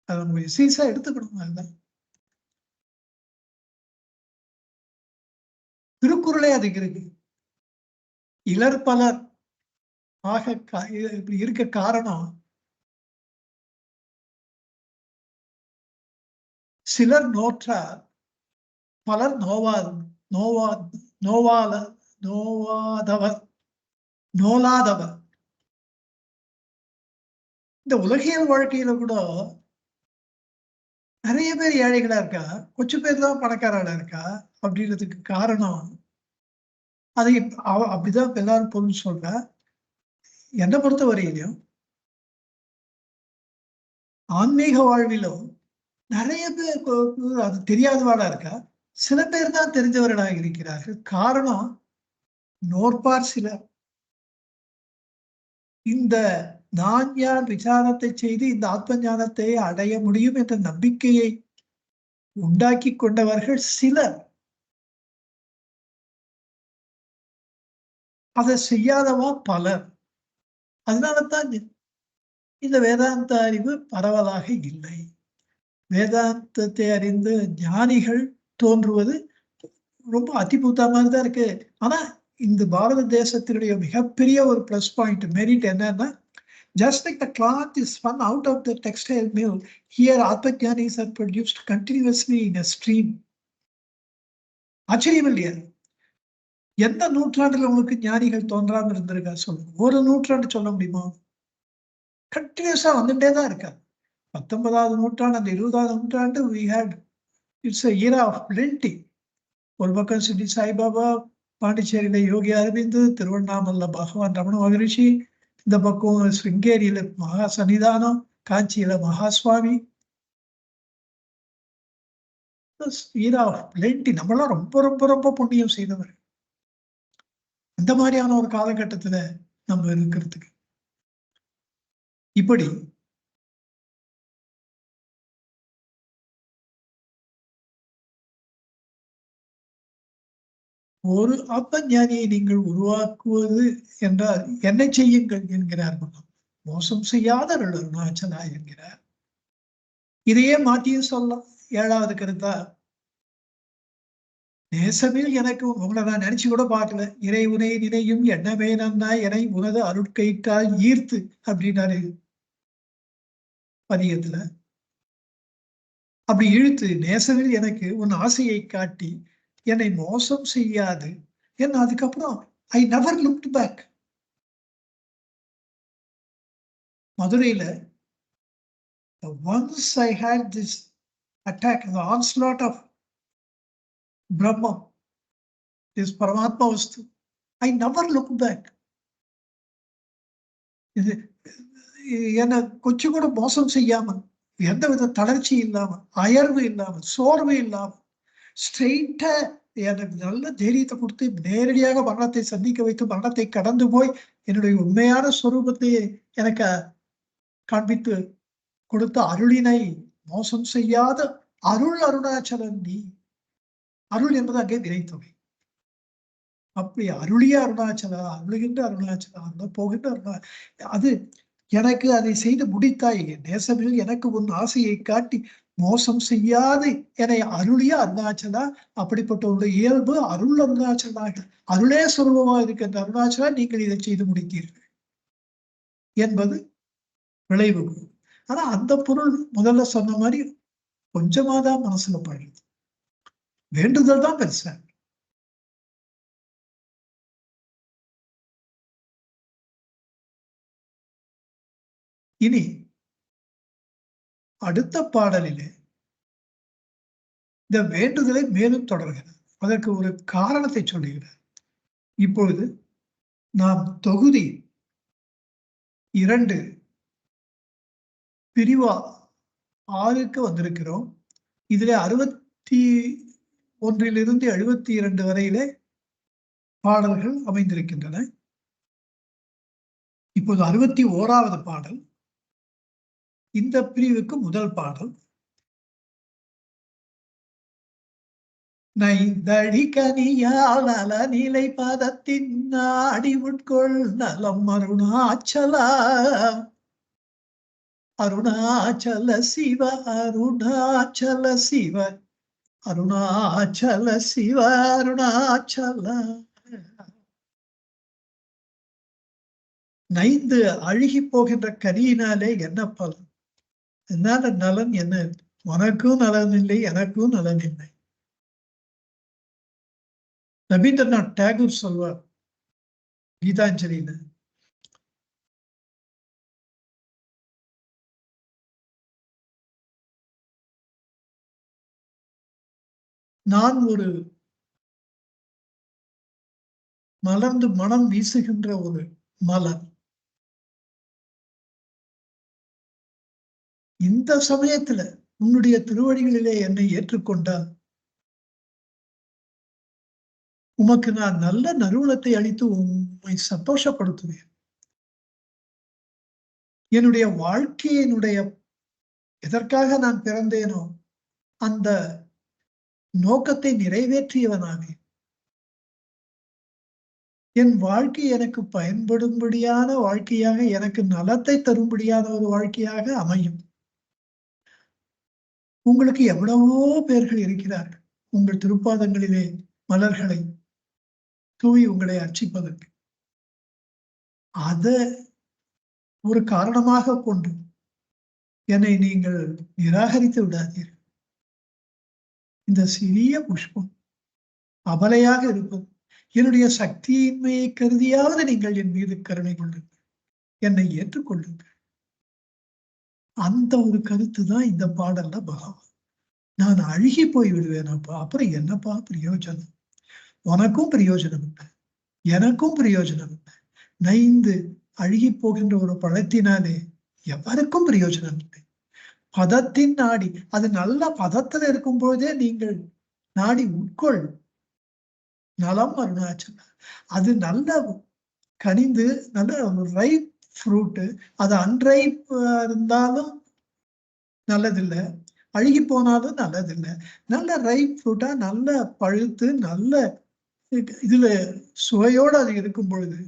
அதை நம்ம சீசா எடுத்துக்கணும். அதுதான் திருக்குறளே அதுக்கு இருக்கு. இலர் ஆக இப்படி இருக்க காரணம் சிலர் நோற்றார் பலர் நோவாதவர் நோலாதவர். இந்த உலகியல் வாழ்க்கையில கூட நிறைய பேர் ஏழைகளா இருக்கா, கொஞ்சம் பேர் தான் பணக்காரர்களா இருக்கா அப்படின்றதுக்கு காரணம் அது அப்படிதான் எல்லாரும் பொருள் சொல்ற. என்னை பொறுத்த வரையிலையும் ஆன்மீக வாழ்விலும் நிறைய பேர் அது தெரியாதவாடா இருக்கா, சில பேர் தான் தெரிஞ்சவர்களாக இருக்கிறார்கள். காரணம் நோற்பார் சிலர். இந்த நான் யார் விசாரத்தை செய்து இந்த ஆத்ம ஞானத்தை அடைய முடியும் என்ற நம்பிக்கையை உண்டாக்கி கொண்டவர்கள் சிலர். அதை செய்யாதவா பலர். அதனாலதான் இந்த வேதாந்த அறிவு பரவலாக இல்லை. வேதாந்தத்தை அறிந்து ஞானிகள் தோன்றுவது ரொம்ப அதிபுத்தா மாதிரி தான் இருக்கு. ஆனா இந்த பாரத தேசத்தினுடைய மிகப்பெரிய ஒரு பிளஸ் பாயிண்ட் மெரிட் என்னன்னா, just like the cloth is spun out of the textile mill, here Atmajnanis are produced continuously in a stream. ஆச்சரியம் இல்லையா? எந்த நூற்றாண்டுல உங்களுக்கு ஞானிகள் தோன்றாம இருந்திருக்கா சொல்லுங்க. ஒரு நூற்றாண்டு சொல்ல முடியுமா? கண்டினியூஸா வந்துட்டே தான் இருக்காரு. 19வது நூற்றாண்டு, அந்த 20வது நூற்றாண்டு we had it's a era of plenty. ஒரு பக்கம் ஸ்ரீ சாய்பாபா, பாண்டிச்சேரியில யோகி அரவிந்த், திருவண்ணாமலையில பகவான் ரமண மகரிஷி, இந்த பக்கம் ஸ்ருங்கேரியில மகா சன்னிதானம், காஞ்சியில மகாஸ்வாமி. era of plenty. நம்மளாம் ரொம்ப ரொம்ப ரொம்ப புண்ணியம் செய்தவர். அந்த மாதிரியான ஒரு காலகட்டத்துல நம்ம இருக்கிறதுக்கு இப்படி ஒரு ஆத்மஞானியை நீங்கள் உருவாக்குவது என்றால் என்ன செய்யுங்கள் என்கிறார் மனம். மோசம் செய்யாத அருணாச்சலா என்கிறார். இதையே மாற்றியும் சொல்லலாம். 7வது கருத்தா, நேசமில் எனக்கு உங்களை நான் நினைச்சு கூட பார்க்கல, இறை உனை நினையும் எண்ணமே நன்னா என உனது அருட்கைக்கால் ஈர்த்து அப்படின்னாரு பதியத்துல. அப்படி இழுத்து நேசமில் எனக்கு உன் ஆசையை காட்டி என்னை மோசம் செய்யாது என்ன. அதுக்கப்புறம் ஐ நெவர் லுக்ட் பேக். மதுரையில once I had this attack, the onslaught of Brahma, this Paramatma Vastu, I never looked back. இது என்னை கொஞ்சம் கூட மோசம் செய்யாம, எந்தவித தளர்ச்சி இல்லாம, அயர்வு இல்லாம, சோர்வு இல்லாம, ஸ்ட்ரெயிட்டா எனக்கு நல்ல தைரியத்தை கொடுத்து நேரடியாக மரணத்தை சந்திக்க வைத்து மரணத்தை கடந்து போய் என்னுடைய உண்மையான ஸ்வரூபத்தை எனக்கு காண்பித்து கொடுத்த அருளினை மோசம் செய்யாத அருள் அருணாச்சலன் நீ. அருள் என்பது அங்கே விரைத்தவை. அப்படி அருளிய அருணாச்சலா, அருளுகின்ற அருணாச்சலா, அந்த போகின்ற அருணா, அது எனக்கு அதை செய்து முடித்தாய். நேசமில் எனக்கு உன் ஆசையை காட்டி மோசம் செய்யாது என்னை அருளிய அருணாச்சலா. அப்படிப்பட்ட ஒரு இயல்பு அருள் அருணாச்சலாக, அருளே சுரூபமா இருக்கின்ற அருணாச்சலா, நீங்கள் இதை செய்து முடித்தீர்கள் என்பது விளைவு. ஆனா அந்த பொருள் முதல்ல சொன்ன மாதிரி கொஞ்சமாதான் மனசுல படுது. வேண்டுதல் தான் பெருசா. இனி அடுத்த பாடலிலே இந்த வேண்டுதலை மேலும் தொடர்கிறார். அதற்கு ஒரு காரணத்தை சொல்லுகிறார். இப்பொழுது நாம் தொகுதி 2 பிரிவா 6க்கு வந்திருக்கிறோம். இதுல 61லிருந்து 72 வரையிலே பாடல்கள் அமைந்திருக்கின்றன. இப்போது 61வது பாடல் இந்த பிரிவுக்கு முதல் பாடல். நைந்தடி கனியால் நல நிலை பதத்தின் நாடி உட்கொள் நலம் அருணாச்சலா. அருணாச்சல சிவ அருணாச்சல சிவ அருணாச்சல சிவ அருணாச்சல. நைந்து அழுகி போகின்ற கனியினாலே என்ன பலன்? என்னால நலன் என்ன? உனக்கும் நலன் இல்லை, எனக்கும் நலன் இல்லை. ரவீந்திரநாத் டாகூர் சொல்வார் கீதாஞ்சலியில, நான் ஒரு மலர்ந்து மனம் வீசுகின்ற ஒரு மலர். இந்த சமயத்துல உன்னுடைய திருவடிகளிலே என்னை ஏற்றுக்கொண்டால் உமக்கு நான் நல்ல நறுமணத்தை அளித்து உம்மை சந்தோஷப்படுத்துவேன். என்னுடைய வாழ்க்கையினுடைய எதற்காக நான் பிறந்தேனோ அந்த நோக்கத்தை நிறைவேற்றியவனாவேன். என் வாழ்க்கை எனக்கு பயன்படும்படியான வாழ்க்கையாக, எனக்கு நலத்தை தரும்படியான ஒரு வாழ்க்கையாக அமையும். உங்களுக்கு எவ்வளவோ பேர்கள் இருக்கிறார்கள் உங்கள் திருப்பாதங்களிலே மலர்களை தூவி உங்களை அர்ச்சிப்பதற்கு. அதை ஒரு காரணமாக கொண்டு என்னை நீங்கள் நிராகரித்து விடாதீர்கள். இந்த சிறிய புஷ்பம் அபலையாக இருப்பது என்னுடைய சக்தியின்மையை கருதியாவது நீங்கள் என் மீது கருணை கொள்ளுங்கள், என்னை ஏற்றுக்கொள்ளுங்கள். அந்த ஒரு கருத்து தான் இந்த பாடல்ல பகவான். நான் அழுகி போய் விடுவேனப்பா, அப்புறம் என்னப்பா பிரயோஜனம்? உனக்கும் பிரயோஜனம் இல்லை, எனக்கும் பிரயோஜனம் இல்லை. நைந்து அழுகி போகின்ற ஒரு பழத்தினாலே எவருக்கும் பிரயோஜனம் இல்லை. பதத்தின் நாடி, அது நல்ல பதத்துல இருக்கும் பொழுதே நீங்கள் நாடி உட்கொள். நலம் அருணாச்சலம். அது நல்ல கனிந்து நல்ல ரைப் ஃப்ரூட்டு. அது அன்ரைப் இருந்தாலும் நல்லதில்லை, அழுகி போனாலும் நல்லதில்லை. நல்ல ரைப் ஃப்ரூட்டா நல்ல பழுத்து நல்ல இதுல சுவையோடு அது இருக்கும் பொழுது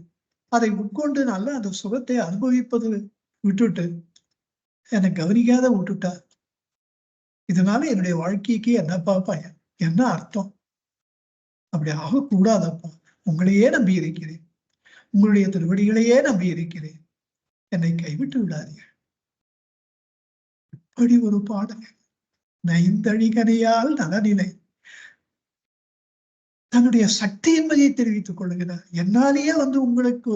அதை உட்கொண்டு நல்ல அந்த சுகத்தை அனுபவிப்பது விட்டுட்டு என்னை கவனிக்காத விட்டுட்டா இதனால என்னுடைய வாழ்க்கைக்கு என்னப்பா பயன், என்ன அர்த்தம்? அப்படி ஆகக்கூடாதப்பா. உங்களையே நம்பி இருக்கிறேன், உங்களுடைய திருவடிகளையே நம்பி இருக்கிறேன், என்னை கைவிட்டு விடாதீர்கள். இப்படி ஒரு பாடல். நைந்தழிகனையால் நலனிலை தன்னுடைய சக்தியின்மையை தெரிவித்துக் கொள்ளுகிறார். என்னாலேயே உங்களுக்கு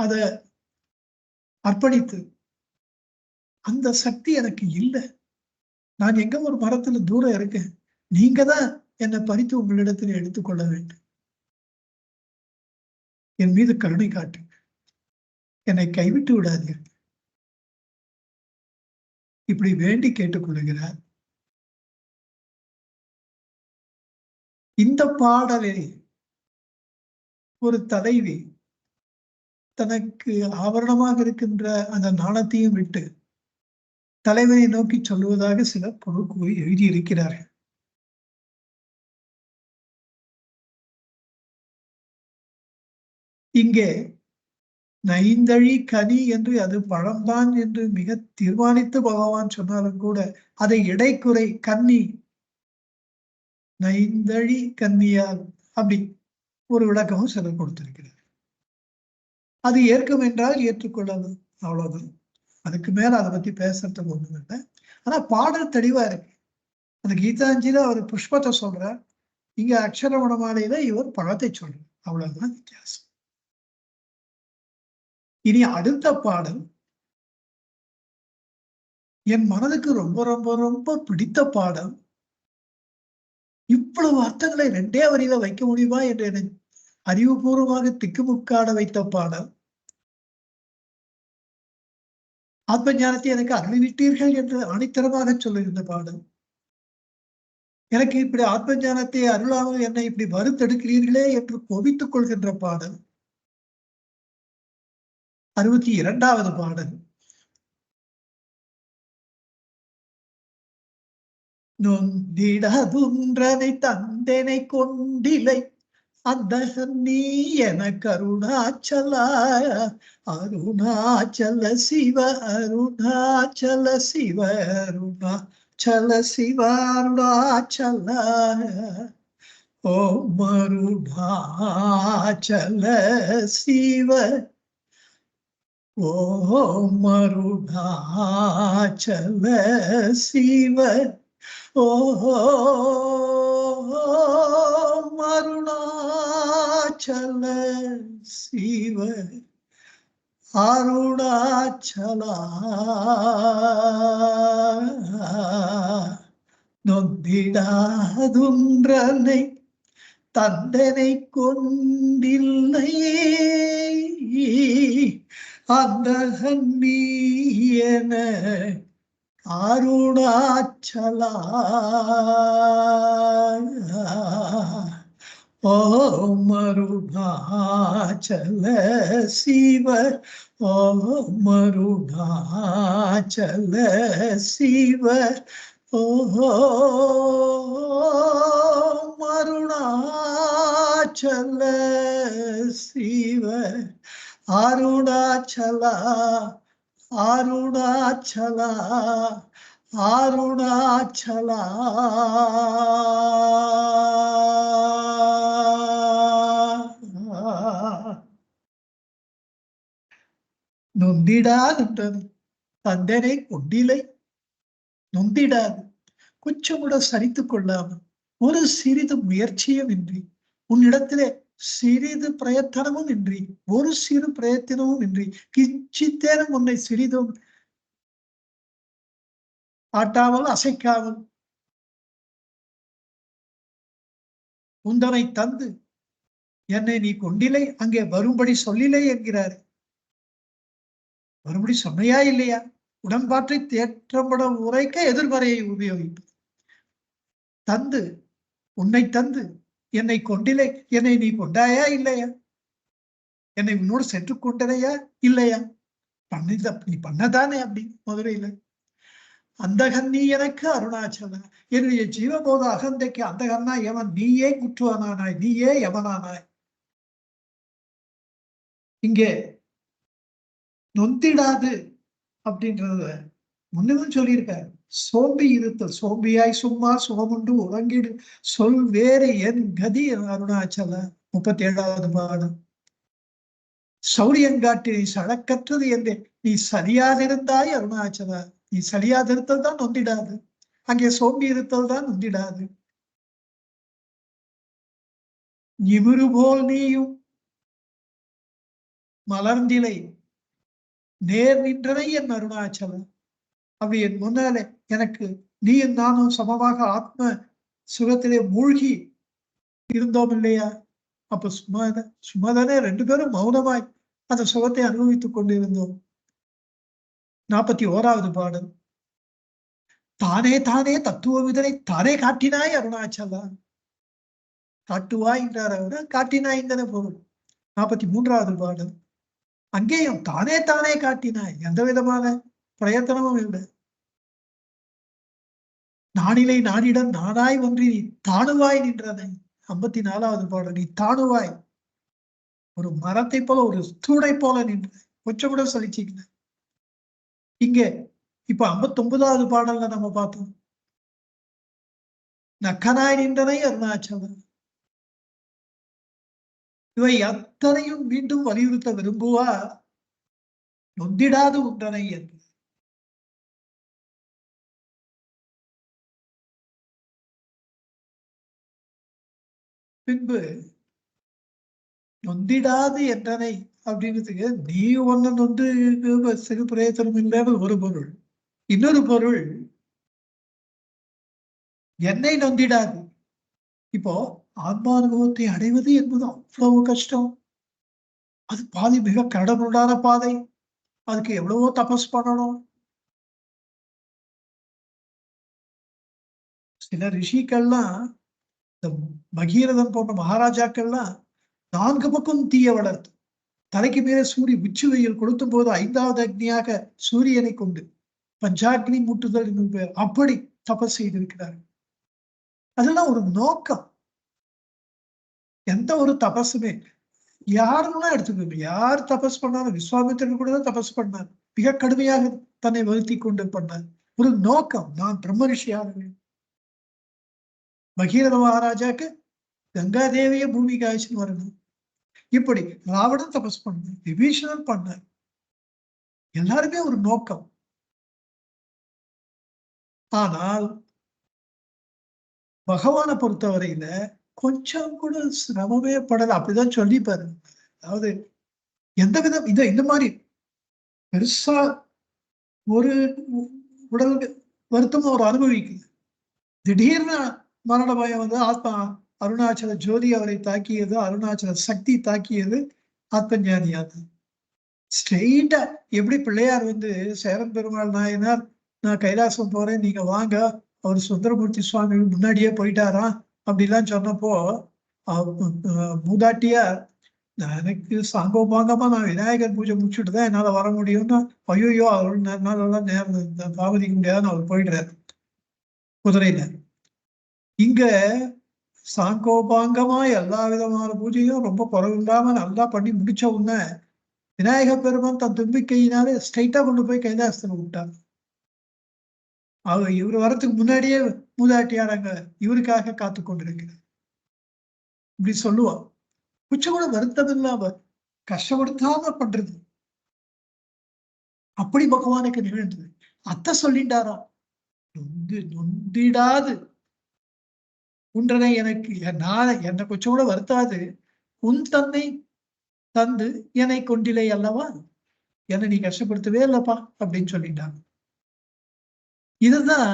அதை அர்ப்பணித்து அந்த சக்தி எனக்கு இல்லை. நான் எங்க ஒரு மரத்துல தூரம் இருக்கேன், நீங்க தான் என்னை பறித்து உங்களிடத்தில் எடுத்துக்கொள்ள வேண்டும். என் மீது கருணை காட்டுங்க, என்னை கைவிட்டு விடாதீர்கள். இப்படி வேண்டி கேட்டுக்கொள்கிறார். இந்த பாடலில் ஒரு தலைவி தனக்கு ஆவரணமாக இருக்கின்ற அந்த நாணத்தையும் விட்டு தலைவனை நோக்கி சொல்லுவதாக சிலர் பொருள் கூறி எழுதியிருக்கிறார்கள். இங்கே நைந்தழி கனி என்று அது பழம்தான் என்று மிக தீர்மானித்து பகவான் சொன்னாலும் கூட அதை இடைக்குறை கன்னி, நைந்தழி கன்னியால் அப்படி ஒரு விளக்கமும் சிலர் கொடுத்திருக்கிறார். அது ஏற்கும் என்றால் ஏற்றுக்கொள்ளாது, அவ்வளவுதான். அதுக்கு மேல அதை பத்தி பேசுறதுக்கு ஒண்ணும் இல்லை. ஆனா பாடல் தெளிவா இருக்கு. அந்த கீதாஞ்சியில அவர் புஷ்பத்தை சொல்றார், இங்க அக்ஷரமணமாலையில இவர் பழத்தை சொல்றார். அவ்வளவுதான் வித்தியாசம். இனி அடுத்த பாடல் என் மனதுக்கு ரொம்ப ரொம்ப ரொம்ப பிடித்த பாடல். இவ்வளவு அர்த்தங்களை 2 வரியில வைக்க முடியுமா என்று என்னை அறிவுபூர்வமாக திக்குமுக்காட வைத்த பாடல். ஆத்ம ஞானத்தை எனக்கு அருளிவிட்டீர்கள் என்று ஆணித்தரமாக சொல்லுகின்ற பாடல். எனக்கு இப்படி ஆத்ம ஞானத்தை அருளாமல் என்னை இப்படி வருத்தெடுக்கிறீர்களே என்று கோபித்துக் கொள்கின்ற பாடல். 62வது பாடல். நொந்திடதுன்றனை தந்தனை கொண்டிலை அந்த நீ என கருணாச்சல அருணாச்சல சிவ அருணாச்சல சிவ அருணாச்சல சிவ அருணாச்சல ஓம் அருணாச்சல சிவ ஓம் அருணாச்சல சிவ ஓம் அருணாச்சல சிவ அருணாச்சலா நொந்திடாதுன்றனை தந்தனை கொண்டில்லை அந்த நீ என அருணாச்சலா ஓம் அருணாச்சல சிவ ஓம் அருணாச்சல சிவ ஓம் அருணாச்சல சிவ அருணாச்சலா அருணாச்சலா அருணாச்சலா நொந்திடாது தந்தனை கொண்டிலை நொந்திடாது கொஞ்சம் கூட சரித்துக் கொள்ளாமல் ஒரு சிறிது முயற்சியும் இன்றி உன்னிடத்திலே சிறிது பிரயத்தனமும் இன்றி ஒரு சிறு பிரயத்தனமும் இன்றி கிஞ்சித்தேனும் உன்னை சிறிதும் ஆட்டாமல் அசைக்காமல் உந்தனை தந்து என்னை நீ கொண்டிலை அங்கே வரும்படி சொல்லிலை என்கிறார். வரும்படி சொன்னையா இல்லையா? உடன்பாட்டை தேற்றப்பட உரைக்க எதிர்மறையை உபயோகிப்பது. தந்து உன்னை தந்து என்னை கொண்டிலை, என்னை நீ கொண்டாயா இல்லையா? என்னை உன்னோடு சென்று கொண்டனையா இல்லையா? நீ பண்ணதானே அப்படி மதுரையில அந்தகன் நீ எனக்கு அருணாச்சலன் என்னுடைய ஜீவபோத அகந்தைக்கு அந்தகன்னா எவன்? நீயே குற்றுவானானாய், நீயே எவனானாய். இங்கே நொந்திடாது அப்படின்றத முன்னமும் சொல்லியிருக்காரு. சோம்பி இருத்தல், சோம்பியாய் சும்மா சுகமுண்டு உறங்கிடு சொல் வேறு என் கதி அருணாச்சல. 37வது பாடம். சௌரியங்காட்டி நீ சழக்கற்றது என்று நீ சரியாதிருந்தாய் அருணாச்சல. நீ சரியாதிருத்தல் தான் நொந்திடாது, அங்கே சோம்பி இருத்தல் தான் நொந்திடாது. நிமிரு போல் நீயும் மலர்ந்திலை நேர் நின்றனை என் அருணாச்சலம். அப்படி என் முன்னாலே எனக்கு நீயும் நானும் சமமாக ஆத்ம சுகத்திலே மூழ்கி இருந்தோம் இல்லையா? அப்ப சும்மாதானே 2 பேரும் மௌனமாய் அந்த சுகத்தை அனுபவித்துக் கொண்டிருந்தோம். 41வது பாடல். தானே தானே தத்துவ விதனை தானே காட்டினாய் அருணாச்சலா. காட்டுவாய் என்றார் அவரு, காட்டினாய் தானே பொருள். 43வது பாடல். அங்கேயும் தானே தானே காட்டினாய், எந்த விதமான பிரயத்தனமும் இல்லை. நானிலை நானிடம் நானாய் ஒன்றி நீ தாணுவாய் நின்றனை. 54வது பாடல். நீ தாணுவாய், ஒரு மரத்தை போல ஒரு தூணை போல நின்ற, கொஞ்சம் கூட சலிச்சிக்கல. இங்க இப்ப 59வது பாடல்ல நம்ம பார்த்தோம். நக்கனாய் நின்றனை அருணாச்சலம். இவை அத்தனையும் மீண்டும் வலியுறுத்த விரும்புவா நொந்திடாது உண்டனை என்று. பின்பு நொந்திடாது என்றனை அப்படின்றதுக்கு நீ ஒண்ணு நொந்து சிறு பிரயத்தனம் இல்லைன்னு ஒரு பொருள். இன்னொரு பொருள் என்னை நொந்திடாது. இப்போ ஆத்மானுபவத்தை அடைவது என்பது அவ்வளவு கஷ்டம். அது பாதி மிக கடனுடான பாதை. அதுக்கு எவ்வளவோ தபஸ் பண்ணணும். சில ரிஷிகள்லாம், இந்த பகீரதன் போன்ற மகாராஜாக்கள்லாம் 4 பக்கம் தீய வளர்த்து தலைக்கு மேலே சூரிய உச்சி வெயில் கொளுத்தும் போது 5வது அக்னியாக சூரியனை கொண்டு பஞ்சாக்னி மூட்டுதல் என்னும் பேர் அப்படி தபஸ் செய்திருக்கிறார்கள். அதெல்லாம் ஒரு நோக்கம். எந்த ஒரு தபஸுமே யாருன்னா எடுத்துக்கோங்க, யார் தபஸ் பண்ணாலும் விஸ்வாமித்திரன் கூட தான் தபஸ் பண்ணார். மிக கடுமையாக தன்னை வருத்தி கொண்டு பண்ணார். ஒரு நோக்கம், நான் பிரம்ம ரிஷியாக வேண்டும். பகீரத மகாராஜாக்கு கங்காதேவிய பூமிக்கு ஆயிடுச்சுன்னு வரணும். இப்படி ராவணன் தபஸ் பண்ணார், விபீஷணன் பண்ணார். எல்லாருமே ஒரு நோக்கம். ஆனால் பகவானை பொறுத்தவரையில கொஞ்சம் கூட சிரமமே படல. அப்படிதான் சொல்லிப்பாரு. அதாவது எந்த விதம் இந்த மாதிரி பெருசா ஒரு உடல் வருத்தமும் அவர் அனுபவிக்கல. திடீர்னு மரண பயம் வந்து ஆத்மா அருணாச்சல ஜோதி அவரை தாக்கியது, அருணாச்சல சக்தி தாக்கியது, ஆத்ம ஞானியாது. ஸ்ட்ரெயிட்டா எப்படி பிள்ளையார் வந்து சேரன் பெருமாள் நாயனார் நான் கைலாசம் போறேன், நீங்க வாங்க, அவர் சுந்தரமூர்த்தி சுவாமி முன்னாடியே போயிட்டாராம் அப்படிலாம் சொன்னப்போ மூதாட்டியார், எனக்கு சாங்கோபாங்கமா நான் விநாயகர் பூஜை முடிச்சுட்டு தான் என்னால வர முடியும்னா, ஐயோ அவர் என்னாலலாம் நேரம் தாமதிக்க முடியாதுன்னு அவர் போயிடுறாரு குதிரையில. இங்க சாங்கோபாங்கமா எல்லா விதமான பூஜையும் ரொம்ப குறைவில்லாம நல்லா பண்ணி முடிச்ச உடனே விநாயக பெருமான் தன் தும்பிக்கையினாலே ஸ்ட்ரைட்டா கொண்டு போய் கைலாசத்துல விட்டார். இவர் வரத்துக்கு முன்னாடியே மூதாட்டியார் அங்க இவருக்காக காத்து கொண்டிருக்கிறார். இப்படி சொல்லுவா. கொஞ்சம் கூட வருத்தம் இல்லாம கஷ்டப்படுத்தாம பண்றது. அப்படி பகவானுக்கு நிகழ்ந்தது. அத்தை சொல்லிட்டாரா, நொந்திடாது உன்றனை எனக்கு என்னை கொஞ்சம் கூட வருத்தாது உன் தன்னை தந்து என்னை கொண்டிலை அல்லவா, என்னை நீ கஷ்டப்படுத்தவே இல்லப்பா அப்படின்னு சொல்லிட்டாங்க. இதுதான்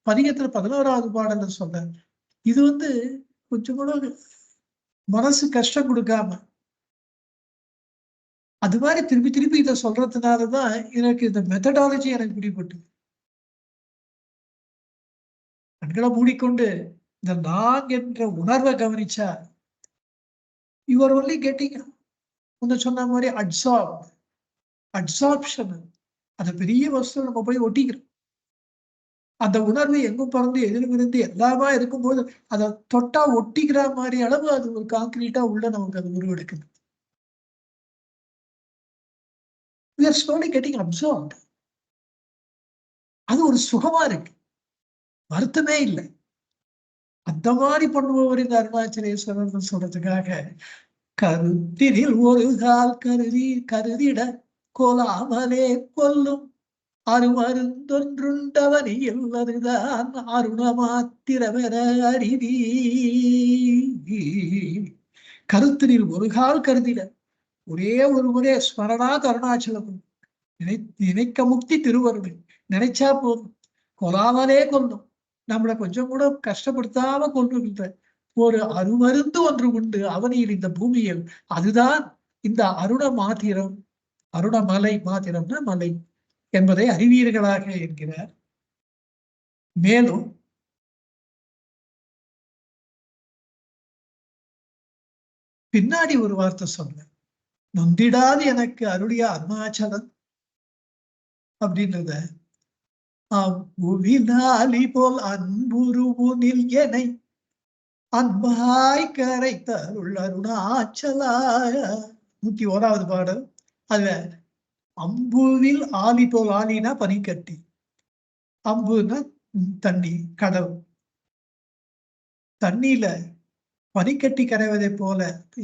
பதிகத்துல 11வது பாடல்ல சொல்ற. இது கொஞ்சம் கூட மனசு கஷ்டம் கொடுக்காம அது மாதிரி திருப்பி திருப்பி இதை சொல்றதுனாலதான் எனக்கு இந்த மெத்தடாலஜி எனக்கு பிடிபட்டு. கண்களை மூடிக்கொண்டு இந்த நான் என்ற உணர்வை கவனிச்சா யுவர் ஒன்லி கெட்டிங் சொன்ன மாதிரி அப்சார்ப்ஷன். அந்த பெரிய வஸ்து நம்ம போய் ஒட்டிக்கிறோம். அந்த உணர்வு எங்கும் பறந்து எதிரும் இருந்து எல்லாமா இருக்கும்போது அதை தொட்டா ஒட்டிக்கிற மாதிரி அளவு அது ஒரு கான்கிரீட்டா உள்ள நமக்கு அது உருவெடுக்குது. We are slowly getting absorbed. அது ஒரு சுகமா இருக்கு, வருத்தமே இல்லை. அந்த மாதிரி பண்ணுபவர் இந்த அருணாச்சலேஸ்வரர் சொல்றதுக்காக கருத்தினில் ஒரு கால் கருதிட கொலாமலே கொல்லும் அருமருந்தொன்றுண்டவனி எல்லாதுதான் அருணமாத்திரமென அறிவி. கருத்தினில் ஒரு கால் கருதிட, ஒரே ஒரு முறை ஸ்மரணா அருணாச்சலம் நினைக்க முக்தி திருவருள் நினைச்சா போதும், கொலாமலே கொல்லும், நம்மளை கொஞ்சம் கூட கஷ்டப்படுத்தாம கொள்ளுகின்ற ஒரு அருமருந்து ஒன்று உண்டு அவனியில் இந்த பூமியில். அதுதான் இந்த அருண மாத்திரம், அருணமலை மாத்திரம்னா மலை என்பதை அறிவீர்களாக என்கிறார். மேலும் பின்னாடி ஒரு வார்த்தை சொல்ல, நொந்திடாது எனக்கு அருளிய அருணாச்சலம் அப்படின்றத புவினாலி போல் அன்புருவுனில் எனை அன்பாய் கரைத்தருள் அருணாச்சலாய. 101வது பாடல். அதுல அம்புவில் ஆலி போல், ஆலினா பனிக்கட்டி, அம்புன்னா தண்ணி, கடல். தண்ணியில பனிக்கட்டி கரைவதை போல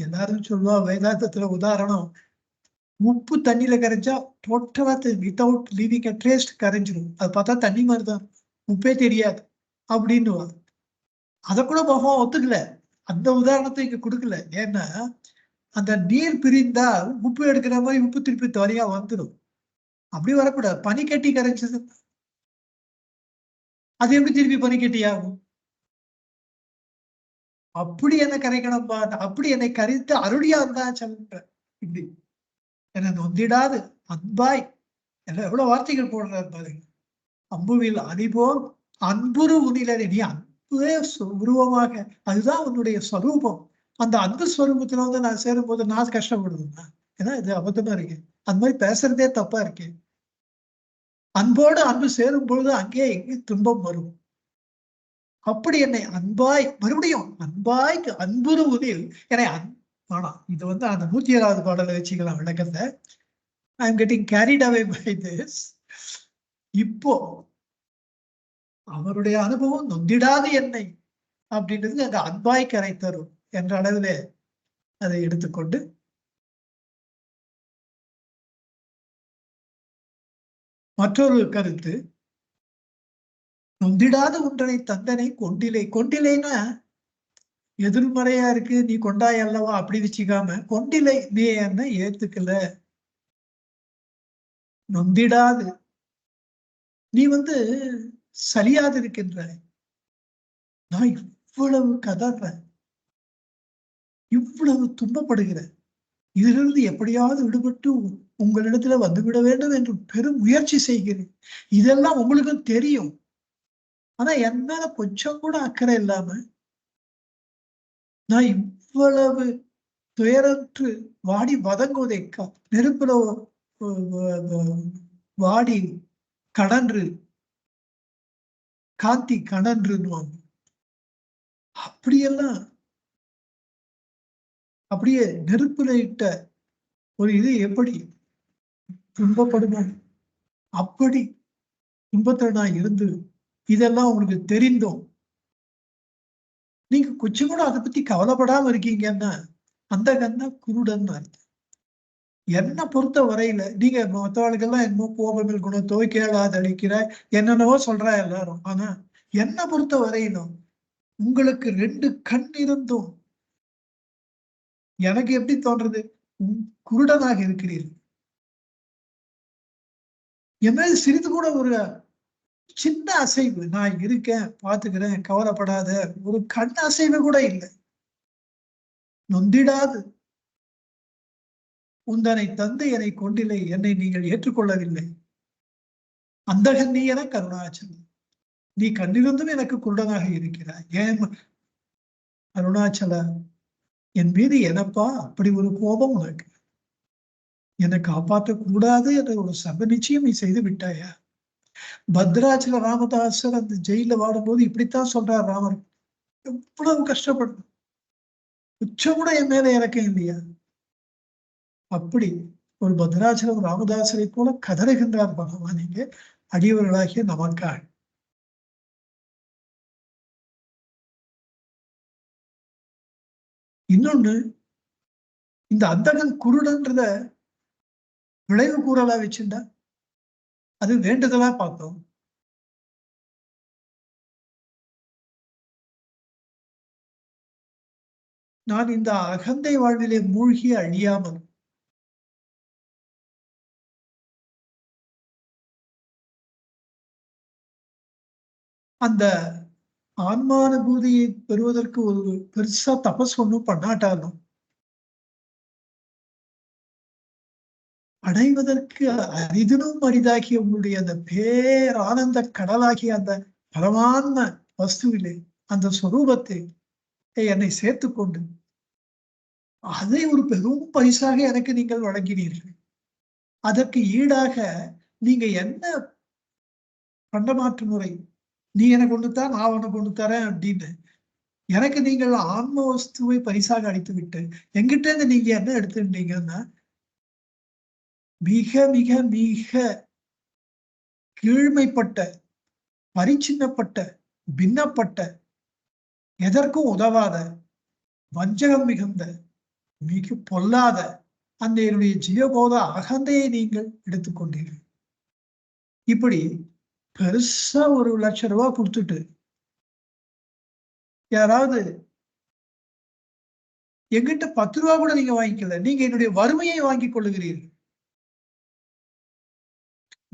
எல்லாரும் சொல்லுவா வேதாந்தத்துல உதாரணம், உப்பு தண்ணியில கரைஞ்சா டோட்டலா வித்தவுட் லீவிங் அ ட்ரேஸ்ட் கரைஞ்சிடும். அது பார்த்தா தண்ணி மாதிரிதான், உப்பே தெரியாது அப்படின்னு. அதை கூட பகவான் ஒத்துக்கல, அந்த உதாரணத்தை இங்க கொடுக்கல. ஏன்னா அந்த நீர் பிரிந்தா உப்பு எடுக்கிற மாதிரி உப்பு திருப்பி தனியா வந்துடும். அப்படி வரக்கூடாது. பனிக்கட்டி கரைஞ்சது அது எப்படி திருப்பி பனிக்கட்டி ஆகும்? அப்படி என்ன கரைக்கணும், அப்படி என்னை கரைத்து அருளியா இருந்தா சொல்ற. இப்படி என்ன நொந்திடாது அன்பாய், எவ்வளவு வார்த்தைகள் போடுறாரு பாருங்க. அம்புவில் அணிபோல் அன்புரு உனிலரை, நீ அன்பே உருவமாக, அதுதான் உன்னுடைய ஸ்வரூபம். அந்த அன்பு ஸ்வரூபத்துல நான் சேரும்போது நான் கஷ்டப்படுதுன்னா ஏன்னா இது அபத்தமா இருக்கு, அந்த மாதிரி பேசுறதே தப்பா இருக்கு. அன்போடு அன்பு சேரும் பொழுது அங்கே எங்கே துன்பம் வரும். அப்படி என்னை அன்பாய், மறுபடியும் அன்பாய் அன்புரு உனில் என்னை ஆனா இது அந்த 107வது பாடலை வச்சுக்கலாம் விளக்கத்தை. I am getting carried away by this. இப்போ அவருடைய அனுபவம் நொந்திடாது என்னை அப்படின்றது அங்க அன்பாய் கரை தரும் என்ற அளவிலே அதை எடுத்துக்கொண்டு மற்றொரு கருத்து, நொந்திடாத ஒன்றனை தந்தனை கொண்டிலை. கொண்டிலைன்னா எதிர்மறையா இருக்கு, நீ கொண்டாய் அல்லவா அப்படி வச்சுக்காம கொண்டிலை, நீ என்ன ஏத்துக்கல, நொந்திடாது, நீ சரியாது இருக்கின்ற, நான் இவ்வளவு கதறேன், இவ்வளவு துன்பப்படுகிறேன், இதிலிருந்து எப்படியாவது விடுபட்டு உங்களிடத்துல வந்துவிட வேண்டும் என்று பெரும் முயற்சி செய்கிறேன். இதெல்லாம் உங்களுக்கும் தெரியும். ஆனா என் மேல கொஞ்சம் கூட அக்கறை இல்லாம நான் இவ்வளவு துயரற்று வாடி வதங்குவதை நெருப்புல வாடி கடன்று காந்தி கடன்றுவாங்க. அப்படியெல்லாம் அப்படியே நெருப்புல இட்ட ஒரு இது எப்படி துன்பப்படுமோ அப்படி துன்பத்துல நான் இருந்து இதெல்லாம் உங்களுக்கு தெரிந்தோம். நீங்க கொஞ்சம் கூட அதை பத்தி கவலைப்படாம இருக்கீங்கன்னா அந்த கண்ணா குருடன் அர்த்தம். என்னை பொறுத்த வரையில நீங்க மற்றவர்களுக்கெல்லாம் என்னமோ கோபமில் குணம் துவைக்கேளாத அளிக்கிற என்னென்னவோ சொல்றா எல்லாரும். ஆனா என்னை பொறுத்த வரையிலும் உங்களுக்கு 2 கண் இருந்தும் எனக்கு எப்படி தோன்றது குருடனாக இருக்கிறீர்கள். என் மேல சிறிது கூட ஒரு சின்ன அசைவு நான் இருக்கேன் பாத்துக்கிறேன் கவலைப்படாத ஒரு கண் அசைவு கூட இல்லை. நொந்திடாது உந்தனை தந்து என்னை கொண்டில்லை என்னை நீங்கள் ஏற்றுக்கொள்ளவில்லை. அந்தகன் நீ என கருணாச்சலம் நீ கண்ணிருந்தும் எனக்கு குருடனாக இருக்கிறாய். ஏன் அருணாச்சல என் மீது எனப்பா அப்படி ஒரு கோபம் உனக்கு? என்னை காப்பாற்றக்கூடாது என்ற ஒரு சர்வ நிச்சயம் நீ செய்து விட்டாயா? பத்ராச்சல ராமதாசர் அந்த ஜெயில வாடும்போது இப்படித்தான் சொல்றார் ராமர். எவ்வளவு கஷ்டப்படும் உச்சம் கூட என் மேல இறக்கம் இல்லையா? அப்படி ஒரு பத்ராச்சலம் ராமதாசரை போல கதறுகின்றார் பகவான் இங்கே அடியவர்களாகிய நமக்காக. இன்னொன்னு இந்த அந்தகன் குருடன்றத விளைவு கூறலா வச்சுட்டா அது வேண்டுதலா பார்த்தோம். நான் இந்த அகந்தை வாழ்விலே மூழ்கி அழியாமல் அந்த ஆன்மானுபூதியை பெறுவதற்கு ஒரு பெருசா தபஸ் ஒண்ணும் பண்ணாட்டாலும் அடைவதற்கு அரிதினும் அரிதாகிய உங்களுடைய அந்த பேரானந்த கடலாகிய அந்த பரமான்ம வஸ்துவிலே அந்த சொரூபத்தை என்னை சேர்த்து கொண்டு அதை ஒரு பெரும் பரிசாக எனக்கு நீங்கள் வழங்கினீர்கள். அதற்கு ஈடாக நீங்க என்ன பண்டமாற்று முறை நீ எனக்கு ஒண்ணுத்தா நான் உனக்கு ஒண்ணு தரேன் அப்படின்னு எனக்கு நீங்கள் ஆன்ம வஸ்துவை பரிசாக அளித்து விட்டு எங்கிட்ட இருந்து நீங்க என்ன எடுத்துட்டீங்கன்னா மிக மிக மிக கீழ்மைப்பட்ட பரிச்சின்னப்பட்ட பின்னப்பட்ட எதற்கும் உதவாத வஞ்சகம் மிகுந்த மிக பொல்லாத அந்த என்னுடைய ஜீவபோத அகந்தையை நீங்கள் எடுத்துக்கொண்டீர்கள். இப்படி பெருசா ஒரு லட்சம் ரூபாய் கொடுத்துட்டு யாராவது எங்கிட்ட 10 ரூபா கூட நீங்க வாங்கிக்கல, நீங்க என்னுடைய வறுமையை வாங்கிக் கொள்ளுகிறீர்கள்.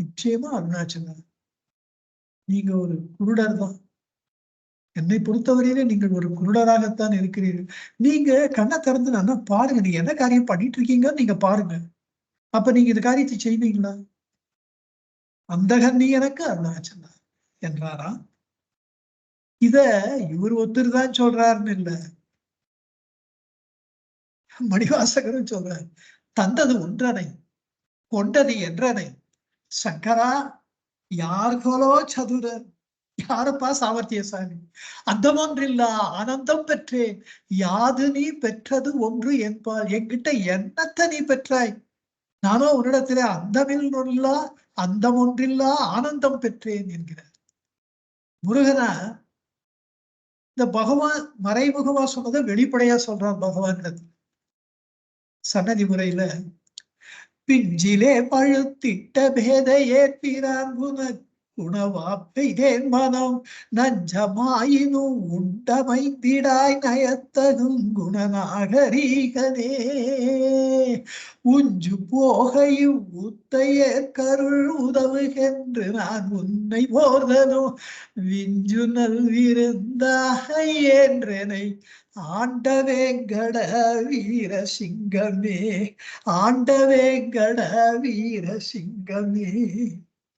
நிச்சயமா அருணாச்சலம் நீங்க ஒரு குருடர் தான். என்னை பொறுத்தவரையிலே நீங்கள் ஒரு குருடராகத்தான் இருக்கிறீர்கள். நீங்க கண்ணை திறந்து நல்லா பாருங்க, நீங்க என்ன காரியம் பண்ணிட்டு இருக்கீங்கன்னு நீங்க பாருங்க. அப்ப நீங்க இந்த காரியத்தை செய்வீங்களா? அந்தகன் நீ எனக்கு அருணாச்சலா என்றாரா? இத இவர் ஒருத்தர் தான் சொல்றாருன்னு இல்ல, மணிவாசகரும் சொல்றாரு. தந்தது ஒன்றனை கொண்டது என்றனை சங்கரா யார்களோ சதுரர் யாருப்பா சாமர்த்தியசாலி? அந்தமொன்றில்லா ஆனந்தம் பெற்றேன் யாது நீ பெற்றது ஒன்று என்பால் என்கிட்ட என்னத்தை நீ பெற்றாய்? நானோ உன்னிடத்திலே அந்தமில்லா அந்தமொன்றில்லா ஆனந்தம் பெற்றேன் என்கிறார் முருகனா. இந்த பகவான் மறைமுகமா சொன்னதை வெளிப்படையா சொல்றான் பகவான் சன்னதி முறையில. பிஞ்சிலே பழுத்திட்ட பேத ஏற்பிரான் உணவா பெய்தேன் மனம் நஞ்சமாயினும் உண்டமைந்திடாய் நயத்தகும் குணநாகரீகனே உஞ்சு போகையும் உத்தைய கருள் உதவுகென்று நான் உன்னை போர்தனோ விஞ்சு நல்விருந்தாக என்றனை ஆண்டவேங்கட வீர சிங்கமே, ஆண்டவேங்கட வீர சிங்கமே,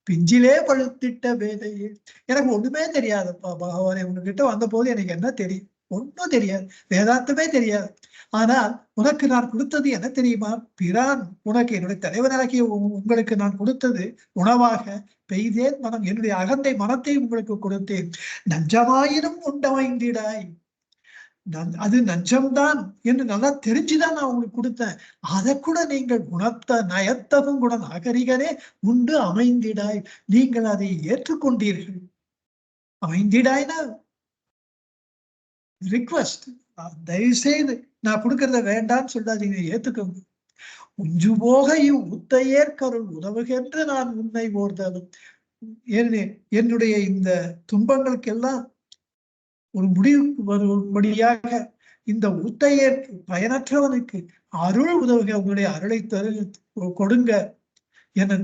பிஞ்சிலே பழுத்திட்ட வேதையே. எனக்கு ஒண்ணுமே தெரியாதுப்பா பகவானே, உங்ககிட்ட வந்த போது எனக்கு என்ன தெரியும்? ஒன்றும் தெரியாது, வேதாந்தமே தெரியாது. ஆனால் உனக்கு நான் கொடுத்தது என்ன தெரியுமா? பிரான் உனக்கு என்னுடைய தலைவனாகிய உங்களுக்கு நான் கொடுத்தது உணவாக பெய்தேன் மனம், என்னுடைய அகந்தை மனத்தை உங்களுக்கு கொடுத்தேன். நஞ்சமாயினும் உண்டமைந்திடாய், அது நஞ்சம்தான் என்று நல்லா தெரிஞ்சுதான் நான் உங்களுக்கு கொடுத்தேன். அதை கூட நீங்கள் குணத்த நயத்தகும் குண நாகரிகனே உண்டு அமைந்திடாய், நீங்கள் அதை ஏற்றுக்கொண்டீர்கள். அமைந்திடாய்னா ரிக்வஸ்ட், தயவு செய்து நான் கொடுக்கறத வேண்டான்னு சொல்லாதீங்க, ஏத்துக்கோங்க. உஞ்சு போக உத்தையேற்கருள் உதவுகின்ற நான் உன்னை ஓர்தலும். என்னுடைய இந்த துன்பங்களுக்கெல்லாம் ஒரு முடிவுக்கு வரும்படியாக இந்த உத்தையேற்கு பயனற்றவனுக்கு அருள் உதவுக, உங்களுடைய அருளை கொடுங்க, என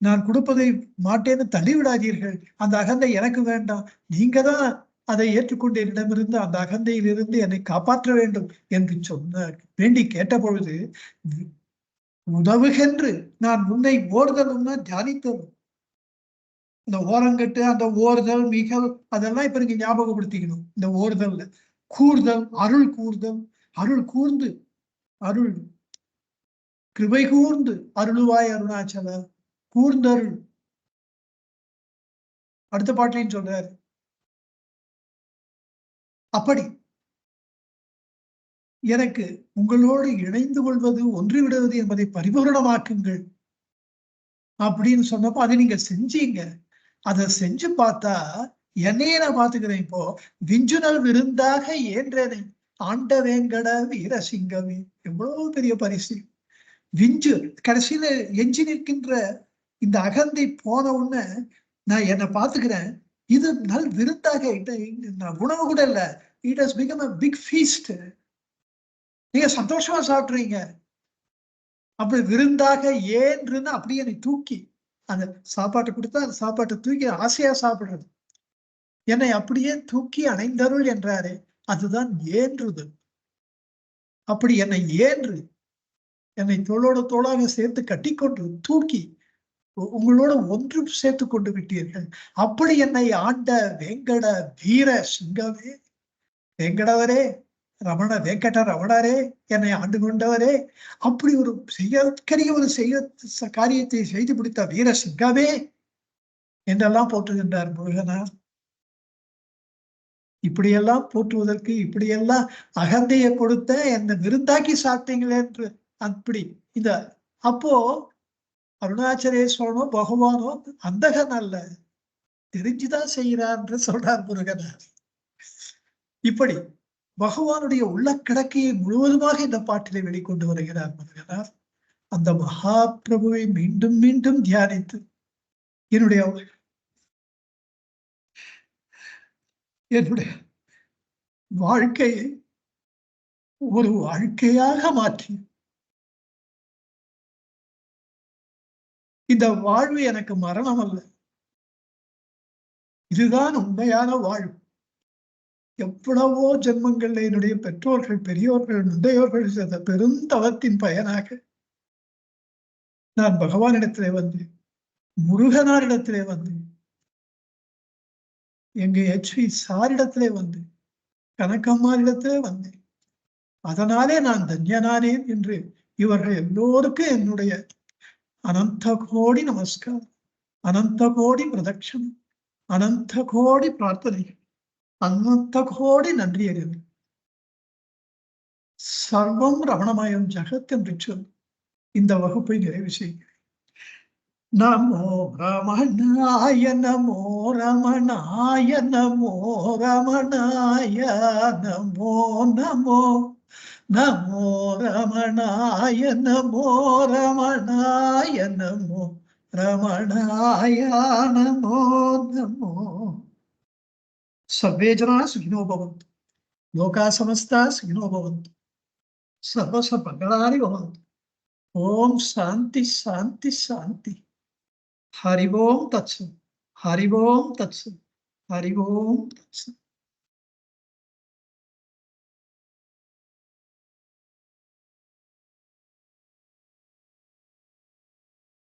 நான் கொடுப்பதை மாட்டேன்னு தள்ளிவிடாதீர்கள். அந்த அகந்தை எனக்கு வேண்டாம், நீங்க தான் அதை ஏற்றுக்கொண்டு என்னிடமிருந்து அந்த அகந்தையிலிருந்து என்னை காப்பாற்ற வேண்டும் என்று சொன்ன வேண்டி கேட்ட பொழுது, உதவுகென்று நான் உன்னை ஓர்தலும்னா தியானித்தலும். இந்த ஓரங்கட்டு அந்த ஓர்தல் மிகல் அதெல்லாம் இப்ப நீங்க ஞாபகப்படுத்திக்கணும். இந்த ஓர்தல்ல கூர்தல், அருள் கூர்தல், அருள் கூர்ந்து அருள் கிருபை கூர்ந்து அருளுவாய் அருணாச்சல கூர்ந்தருள். அடுத்த பாட்டிலையும் சொல்றாரு. அப்படி எனக்கு உங்களோடு இணைந்து கொள்வது, ஒன்றிவிடுவது என்பதை பரிபூரணமாக்குங்கள் அப்படின்னு சொன்னப்போ அதை நீங்க செஞ்சீங்க. அதை செஞ்சு பார்த்தா என்னையே நான் பாத்துக்கிறேன். இப்போ விஞ்சுனல் விருந்தாக ஏன்றேனே ஆண்ட வேங்கட வீரசிங்கமே, எவ்வளவு பெரிய பரிசு. விஞ்சு கடைசியில எஞ்சி நிற்கின்ற இந்த அகந்தை போன உடனே நான் என்னை பாத்துக்கிறேன். இது நல் விருந்தாக உணவு கூட இல்ல, it has become a big feast. நீங்க சந்தோஷமா சாப்பிடுறீங்க. அப்படி விருந்தாக ஏன்னு அப்படியே என்னை தூக்கி அந்த சாப்பாட்டை கொடுத்தா அந்த சாப்பாட்டை தூக்கி ஆசையா சாப்பிடுறது, என்னை அப்படியே தூக்கி அணைந்தருள் என்றாரே, அதுதான் ஏன்றுது. அப்படி என்னை ஏன்று என்னை தோளோட தோளாக சேர்த்து கட்டிக்கொண்டு தூக்கி உங்களோட ஒன்று சேர்த்து கொண்டு விட்டீர்கள். அப்படி என்னை ஆண்ட வேங்கட வீர சிங்கமே, வேங்கடவரே, ரமண வெங்கட ரமணரே, என்னை ஆண்டு கொண்டவரே, அப்படி ஒரு செய்யற்கரிய ஒரு காரியத்தை செய்து பிடித்த வீர சிங்கமே என்றெல்லாம் போற்றுகின்றார் முருகனார். இப்படியெல்லாம் போற்றுவதற்கு, இப்படியெல்லாம் அகந்தையை கொடுத்த என்னை விருந்தாக்கி சாப்பிட்டீங்களே என்று அப்படி இந்த அப்போ அருணாச்சலேஸ்வரனோ பகவானோ அந்தகன் அல்ல, தெரிஞ்சுதான் செய்கிறார் என்று சொல்றார் முருகனார். இப்படி பகவானுடைய உள்ள கிடக்கையை முழுவதுமாக இந்த பாட்டிலே வெளிக்கொண்டு வருகிறார் முருகனார். அந்த மகா பிரபுவை மீண்டும் மீண்டும் தியானித்து என்னுடைய வாழ்க்கையை ஒரு வாழ்க்கையாக மாற்றி, இந்த வாழ்வு எனக்கு மரணம் அல்ல, இதுதான் உண்மையான வாழ்வு. எவ்வளவோ ஜென்மங்கள்ல என்னுடைய பெற்றோர்கள், பெரியோர்கள், முந்தையோர்கள் செய்த பெருந்தவத்தின் பயனாக நான் பகவானிடத்திலே வந்து, முருகனாரிடத்திலே வந்து, எங்க HP சாரிடத்திலே வந்து, கனகம்மாரிடத்திலே வந்தேன். அதனாலே நான் தன்யனானேன் என்று இவர்கள் எல்லோருக்கும் என்னுடைய அனந்த கோடி நமஸ்காரம், அனந்த கோடி பிரதட்சணம், அனந்த கோடி பிரார்த்தனைகள், அனந்த கோடி நன்றி அறிவு. சர்வம் ரமணமயம் ஜகத் என்று சொல் இந்த வகுப்பை நிறைவு செய்கிறேன். நமோ ரமணாய, நமோ ரமணாய, நமோ ரமணாய, நமோ நமோ நமோ ரமணாய, நமோ ரமணாய, நமோ ரமணாய, நமோ நமோ. सर्वे जना सुखिनो भवन्तु, लोका समस्ता सुखिनो भवन्तु, सर्वसमङ्गलानि भवन्तु. ओम शांति शांति शांति. हरि ओम तत्सत्, हरि ओम तत्सत्, हरि ओम तत्सत्.